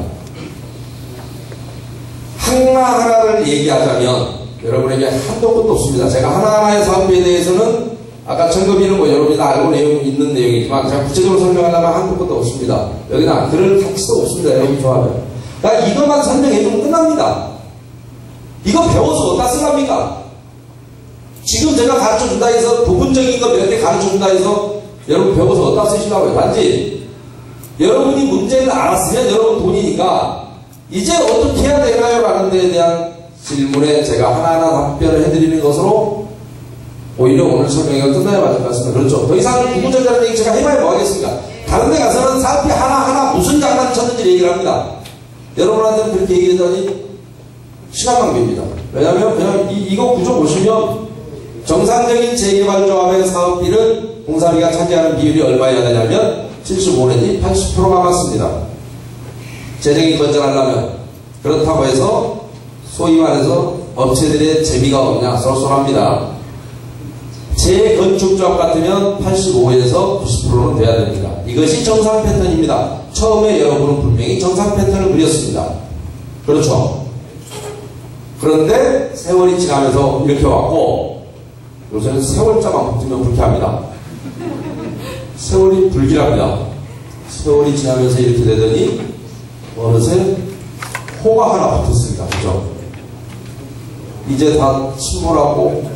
하나하나를 얘기하자면 여러분에게 한도 끝도 없습니다. 제가 하나하나의 사업에 대해서는 아까 청급이는 뭐 여러분이 다 알고 있는 내용이지만 제가 구체적으로 설명하려면 한도 끝도 없습니다. 여기는 그럴 가치도 없습니다. 여러분 좋아하면. 그러니까 이것만 설명해주면 끝납니다. 이거 배워서 어디다 쓰랍니까? 지금 제가 가르쳐준다 해서 부분적인 거 몇 개 가르쳐준다 해서 여러분 배워서 어디다 쓰시라고요. 단지 여러분이 문제를 알았으면 여러분 돈이니까 이제 어떻게 해야 되나요? 라는 데에 대한 질문에 제가 하나하나 답변을 해드리는 것으로 오히려 오늘 설명회가 끝나야 맞을 것 같습니다. 그렇죠. 더 이상 구구절절한 얘기 제가 해봐야 뭐 하겠습니까? 다른 데 가서는 사업비 하나하나 무슨 장난을 쳤는지 얘기를 합니다. 여러분한테는 그렇게 얘기하더니 시간 낭비입니다. 왜냐하면 그냥 이거 구조 보시면 정상적인 재개발조합의 사업비는 공사비가 차지하는 비율이 얼마여야 되냐면 75 내지 80%가 맞습니다. 재정이 건전하려면. 그렇다고 해서 소위 말해서 업체들의 재미가 없냐 쏠쏠합니다. 재건축조합 같으면 85에서 90%는 돼야 됩니다. 이것이 정상 패턴입니다. 처음에 여러분은 분명히 정상 패턴을 그렸습니다. 그렇죠? 그런데 세월이 지나면서 이렇게 왔고 요새는 세월자만 붙으면 불쾌합니다. 세월이 불길합니다. 세월이 지나면서 이렇게 되더니 어느새 호가 하나 붙었습니다. 그죠? 이제 다 침몰하고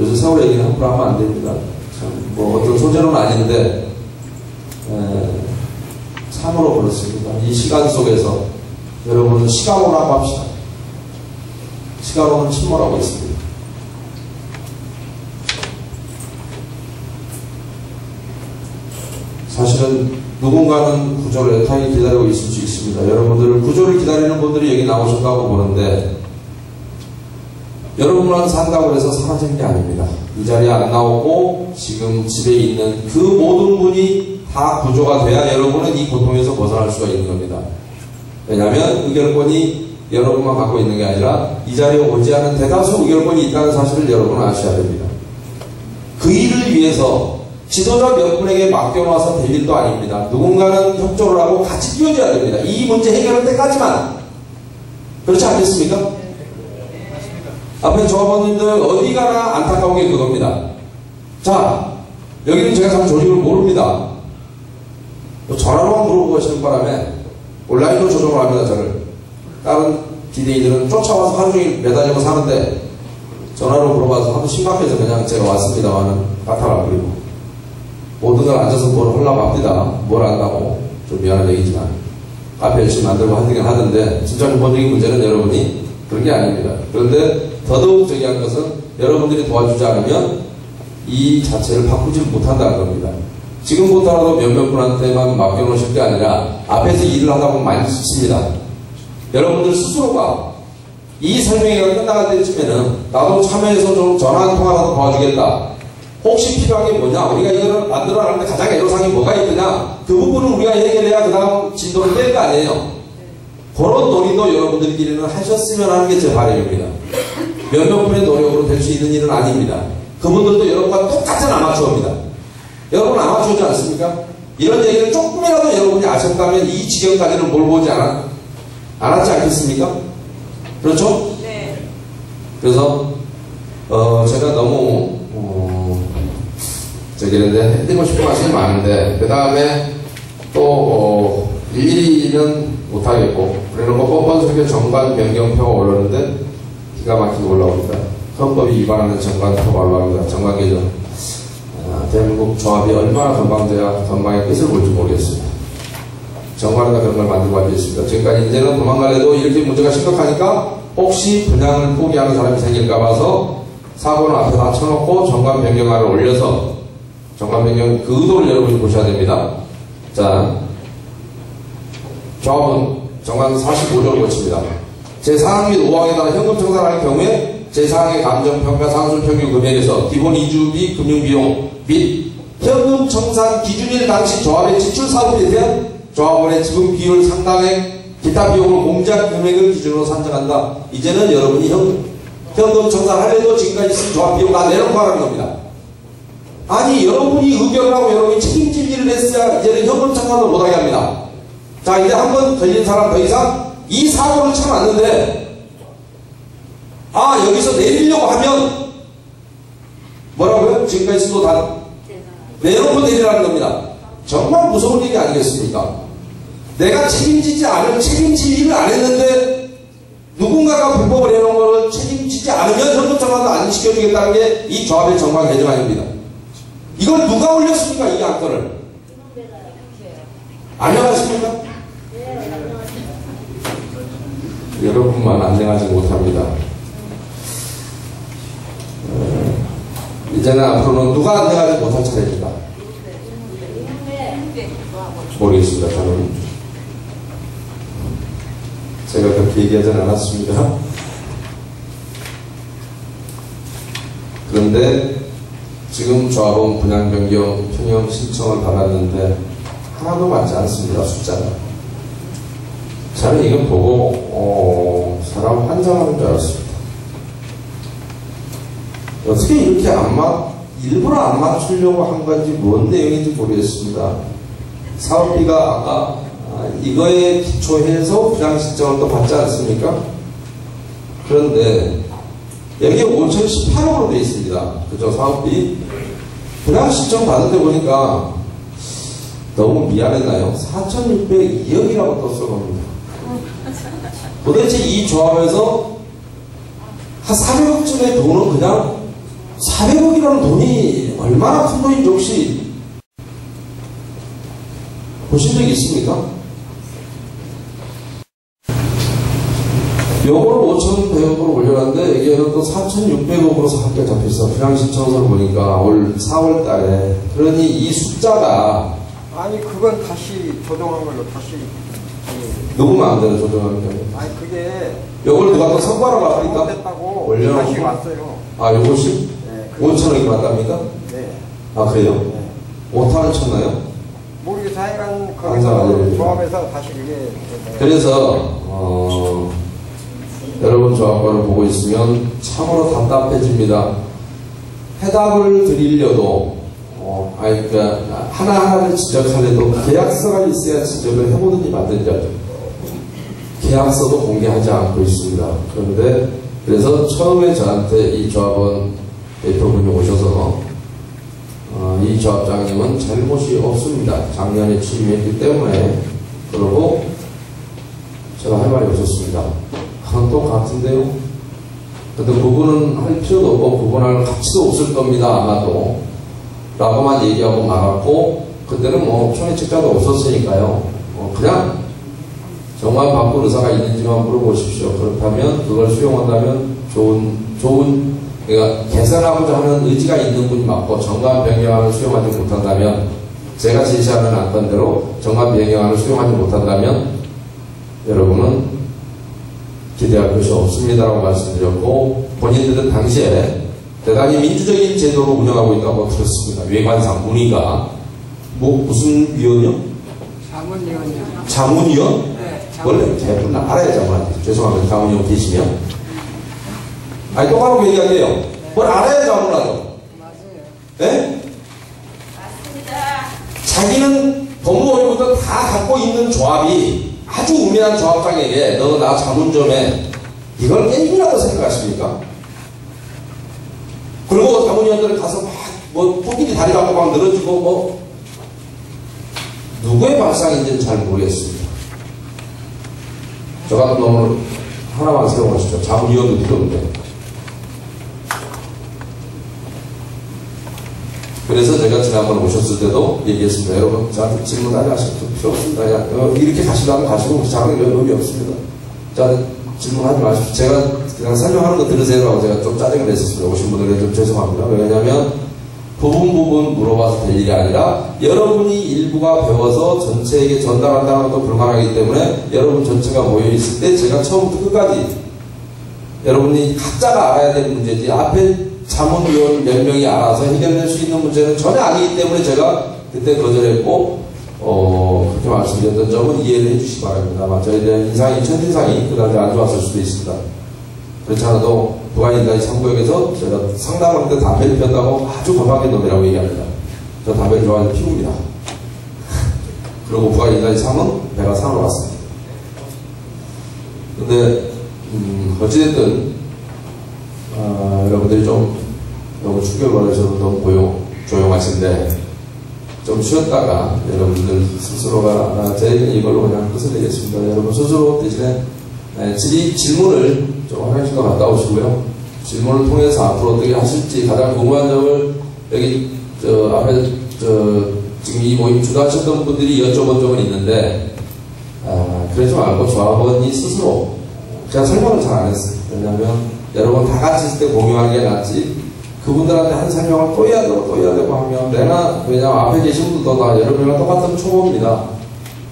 요새 세월 얘기는 함부로 하면 안 됩니다. 참, 뭐 어떤 소재로는 아닌데 참으로 그렇습니다. 이 시간 속에서 여러분은 시간호라고 합시다. 시간호는 침몰하고 있습니다. 사실은 누군가는 구조를 애타게 기다리고 있을 수 있습니다. 여러분들 구조를 기다리는 분들이 여기 나오셨다고 보는데 여러분만 산다고 해서 사라진 게 아닙니다. 이 자리에 안 나오고 지금 집에 있는 그 모든 분이 다 구조가 돼야 여러분은 이 고통에서 벗어날 수가 있는 겁니다. 왜냐하면 의결권이 여러분만 갖고 있는 게 아니라 이 자리에 오지 않은 대다수 의결권이 있다는 사실을 여러분은 아셔야 됩니다. 그 일을 위해서 지도자 몇 분에게 맡겨놔서 될 일도 아닙니다. 누군가는 협조를 하고 같이 뛰어줘야 됩니다. 이 문제 해결할 때까지만. 그렇지 않겠습니까? 앞에 조합원님들 어디 가나 안타까운 게 그겁니다. 자, 여기는 제가 참 조직을 모릅니다. 전화로만 물어보고 하시는 바람에 온라인으로 조정을 합니다. 저를. 다른 디데이들은 쫓아와서 하루 종일 매달리고 사는데 전화로 물어봐서 하도 심각해서 그냥 제가 왔습니다만은 까탈 부리고 모든 걸 앉아서 뭘 하려고 합니다. 뭘 한다고. 좀 미안한 얘기지만 앞에 열심히 만들고 하던데 진짜 근본적인 문제는 여러분이 그런 게 아닙니다. 그런데 더더욱 중요한 것은 여러분들이 도와주지 않으면 이 자체를 바꾸지 못한다는 겁니다. 지금부터라도 몇몇 분한테만 맡겨놓으실 게 아니라 앞에서 일을 하다 보면 많이 지칩니다. 여러분들 스스로가 이 설명회가 끝나갈 때쯤에는 나도 참여해서 좀 전화 한 통화라도 도와주겠다. 혹시 필요한 게 뭐냐? 우리가 이거를 만들어가는데 가장 애로사항이 뭐가 있느냐? 그 부분을 우리가 해결해야 그 다음 진도를 뺄 거 아니에요. 그런 논의도 여러분들끼리는 하셨으면 하는 게 제 바람입니다. 몇몇 분의 노력으로 될 수 있는 일은 아닙니다. 그분들도 여러분과 똑같은 아마추어입니다. 여러분 아마추어지 않습니까? 이런 얘기를 조금이라도 여러분이 아셨다면 이 지경까지는 몰보지 않았지 않겠습니까? 그렇죠? 네. 그래서 제가 너무 저기는데 해드리고 싶은 말씀이 많은데 그 다음에 또 일일이는 못하겠고 그래놓고 뻔뻔스럽게 정관 변경표가 올라오는데 기가 막히게 올라옵니다. 헌법이 위반하는 정관표가 올라옵니다. 정관 개정. 대한민국 조합이 얼마나 건방져야 건방의 끝을 볼지 모르겠습니다. 정관에다 그런 걸 만들고 앉아있습니다. 지금까지 이제는 도망갈래도 이렇게 문제가 심각하니까 혹시 분양을 포기하는 사람이 생길까 봐서 사고는 앞에 다 쳐놓고 정관 변경안을 올려서 정관 변경 그 의도를 여러분이 보셔야 됩니다. 자, 조합은 정관 45조를 고칩니다. 제4항 및 5항에 따라 현금 청산을 할 경우에 제4항의 감정평가 상술평균 금액에서 기본 이주비 금융비용 및 현금 청산 기준일 당시 조합의 지출 사업에 대한 조합원의 지분 비율 상당액 기타 비용을 공제한 금액을 기준으로 산정한다. 이제는 여러분이 현금 청산하려도 지금까지 쓴 조합 비용 다 내놓고 하라는 겁니다. 아니 여러분이 의결을 하고 여러분이 책임질 일을 했어야 이제는 현금 청산도 못하게 합니다. 자, 이제 한 번 걸린 사람 더 이상 이 사고를 쳐놨는데 여기서 내리려고 하면 뭐라고요? 지금까지 쓴도 다 내놓고 내리라는 겁니다. 정말 무서운 얘기 아니겠습니까? 내가 책임질 일을 안 했는데 누군가가 불법을 해놓은 거를 책임지지 않으면 현금 청산도 안 시켜주겠다는 게 이 조합의 정관 개정안입니다. 이걸 누가 올렸습니까? 이 안건을? 안녕하십니까? 여러분만 안녕하지 못합니다. 이제는 앞으로는 누가 안녕하지 못할 차례입니다. 모르겠습니다. 저는 제가 그렇게 얘기하진 않았습니다. 그런데 지금 조합원 분양 변경 평형 신청을 받았는데 하나도 맞지 않습니다. 숫자가. 저는 이걸 보고 사람 환장하는 줄 알았습니다. 어떻게 이렇게 일부러 안 맞추려고 한 건지 뭔 내용인지 모르겠습니다. 사업비가 아까 이거에 기초해서 분양 신청을 또 받지 않습니까? 그런데 여기에 5,018억으로 되어 있습니다. 그죠? 사업비. 분양 신청 받을 때 보니까 너무 미안했나요? 4,602억이라고 떴어 겁니다. 도대체 이 조합에서 한 400억쯤의 돈은 그냥 400억이라는 돈이 얼마나 큰 돈인지 혹시 보신 적이 있습니까? 요거를 5,100억으로 올려놨는데 이게 또 4,600억으로 합계 잡혔어. 필요한 신청서를 보니까 올 4월 달에. 그러니 이 숫자가 아니 그건 다시 조정한 걸로 다시 누구 마음대로 조정하는 거예요? 아니 그게 요걸 누가 또 성과로 봤습니까? 잘못됐다고 올려놓고? 다시 왔어요. 아 요것이? 네, 5,000억이 맞답니까? 네. 아 그래요? 네. 오타를 쳤나요? 모르겠어요. 하여간 항상 거기서 알려드립니다. 조합에서 다시 그게 그래서 여러분 조합관을 보고 있으면 참으로 답답해집니다. 해답을 드리려도 그러니까 하나하나를 지적하려도 계약서가 있어야 지적을 해보든지 말든지 계약서도 공개하지 않고 있습니다. 그런데 그래서 처음에 저한테 이 조합원 대표분이 오셔서 이 조합장님은 잘못이 없습니다. 작년에 취임했기 때문에 그러고 제가 할 말이 없었습니다. 그건 똑같은데요. 근데 구분은 할 필요도 없고 구분할 가치도 없을 겁니다. 아마도 라고만 얘기하고 말았고 그때는 뭐 총회측자도 없었으니까요. 그냥 정말 바꿀 의사가 있는지만 물어보십시오. 그렇다면 그걸 수용한다면 좋은 그러니까 개선하고자 하는 의지가 있는 분이 맞고 정관 변경안을 수용하지 못한다면 제가 제시하는 안건대로 정관 변경안을 수용하지 못한다면 여러분은 기대할 것이 없습니다라고 말씀드렸고 본인들은 당시에 대단히 민주적인 제도로 운영하고 있다고 들었습니다. 외관상 문의가 무슨 위원이요? 자문위원이요. 자문위원? 네. 원래 대부분 알아야 자문한테 죄송합니다. 자문위원 계시면 아니 똑바로 얘기할게요. 뭘 알아야 자문하죠. 맞아요. 네? 맞습니다. 자기는 법무원부터 다 갖고 있는 조합이 아주 우매한 조합장에게 너 나 자문 좀 해. 이걸 게임이라고 생각하십니까? 그리고 자문위원들은 가서 뭐 코끼리 다리 갖고 막 늘어지고 뭐 누구의 발상인지는 잘 모르겠습니다. 저 같은 놈을 하나만 세워보시죠. 자문위원도 필요 없는데. 그래서 제가 지난번 오셨을 때도 얘기했습니다. 여러분 저한테 질문하지 마셔도 필요 없습니다. 이렇게 가시려면 가시고 저는 의미 없습니다. 저한테 질문하지 마십시오. 제가 그냥 설명하는 거 들으세요라고 제가 좀 짜증을 냈었습니다. 오신 분들에게 좀 죄송합니다. 왜냐하면 부분 물어봐서 될 일이 아니라 여러분이 일부가 배워서 전체에게 전달한다는 것도 불가능하기 때문에 여러분 전체가 모여있을 때 제가 처음부터 끝까지 여러분이 각자가 알아야 될 문제지 앞에 자문위원 몇 명이 알아서 해결될 수 있는 문제는 전혀 아니기 때문에 제가 그때 거절했고 그렇게 말씀드렸던 점은 이해를 해주시기 바랍니다. 아마 저에 대한 인상이 첫인상이 그다지 안 좋았을 수도 있습니다. 그렇지 않아도 부관인단이 3구역에서 제가 상담할 때 담배를 폈다고 아주 건방진 놈이라고 얘기합니다. 저 담배를 좋아하는 피우입니다. 그리고 부관인단이 3은 배가 산으로 왔습니다. 근데 어찌됐든 여러분들이 좀 너무 충격을 받으셔서 너무 조용하신데 좀 쉬었다가 여러분들 스스로가 저희는 이걸로 그냥 끝을 내겠습니다. 여러분 스스로 대신에 질문을 좀 화장실로 갔다 오시고요. 질문을 통해서 앞으로 어떻게 하실지 가장 궁금한 점을 여기 앞에 지금 이 모임 주도하셨던 분들이 여쭤본 점은 있는데 그러지 말고 조합원이 스스로 제가 설명을 잘 안 했어요. 왜냐하면 여러분 다 같이 있을 때 공유하는 게 낫지 그분들한테 한 설명을 또 해야 되고 하면 왜냐면 앞에 계신 분들도 다 여러분과 똑같은 초보입니다.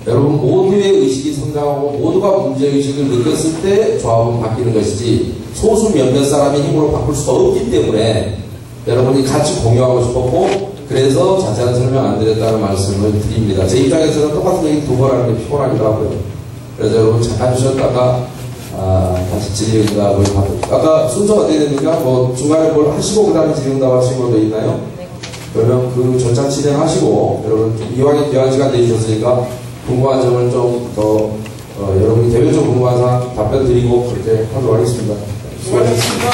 여러분 모두의 의식이 성장하고 모두가 문제의식을 느꼈을 때 조합은 바뀌는 것이지 소수 몇몇 사람의 힘으로 바꿀 수가 없기 때문에 여러분이 같이 공유하고 싶었고 그래서 자세한 설명 안 드렸다는 말씀을 드립니다. 제 입장에서는 똑같은 얘기 두 번 하는 게 피곤하기도 하고요. 그래서 여러분 잠깐 쉬었다가 다시 질의응답을 받습니다. 아까 순서 어떻게 됩니까? 뭐 중간에 뭘 하시고 그 다음에 질의응답 하신 걸로 있나요? 그러면 그 절차 진행하시고 여러분 이왕에 귀한 시간 내주셨으니까 궁금한 점을 좀 더 여러분이 대외적으로 궁금한 사항 답변 드리고 그렇게 하도록 하겠습니다. 수고하셨습니다.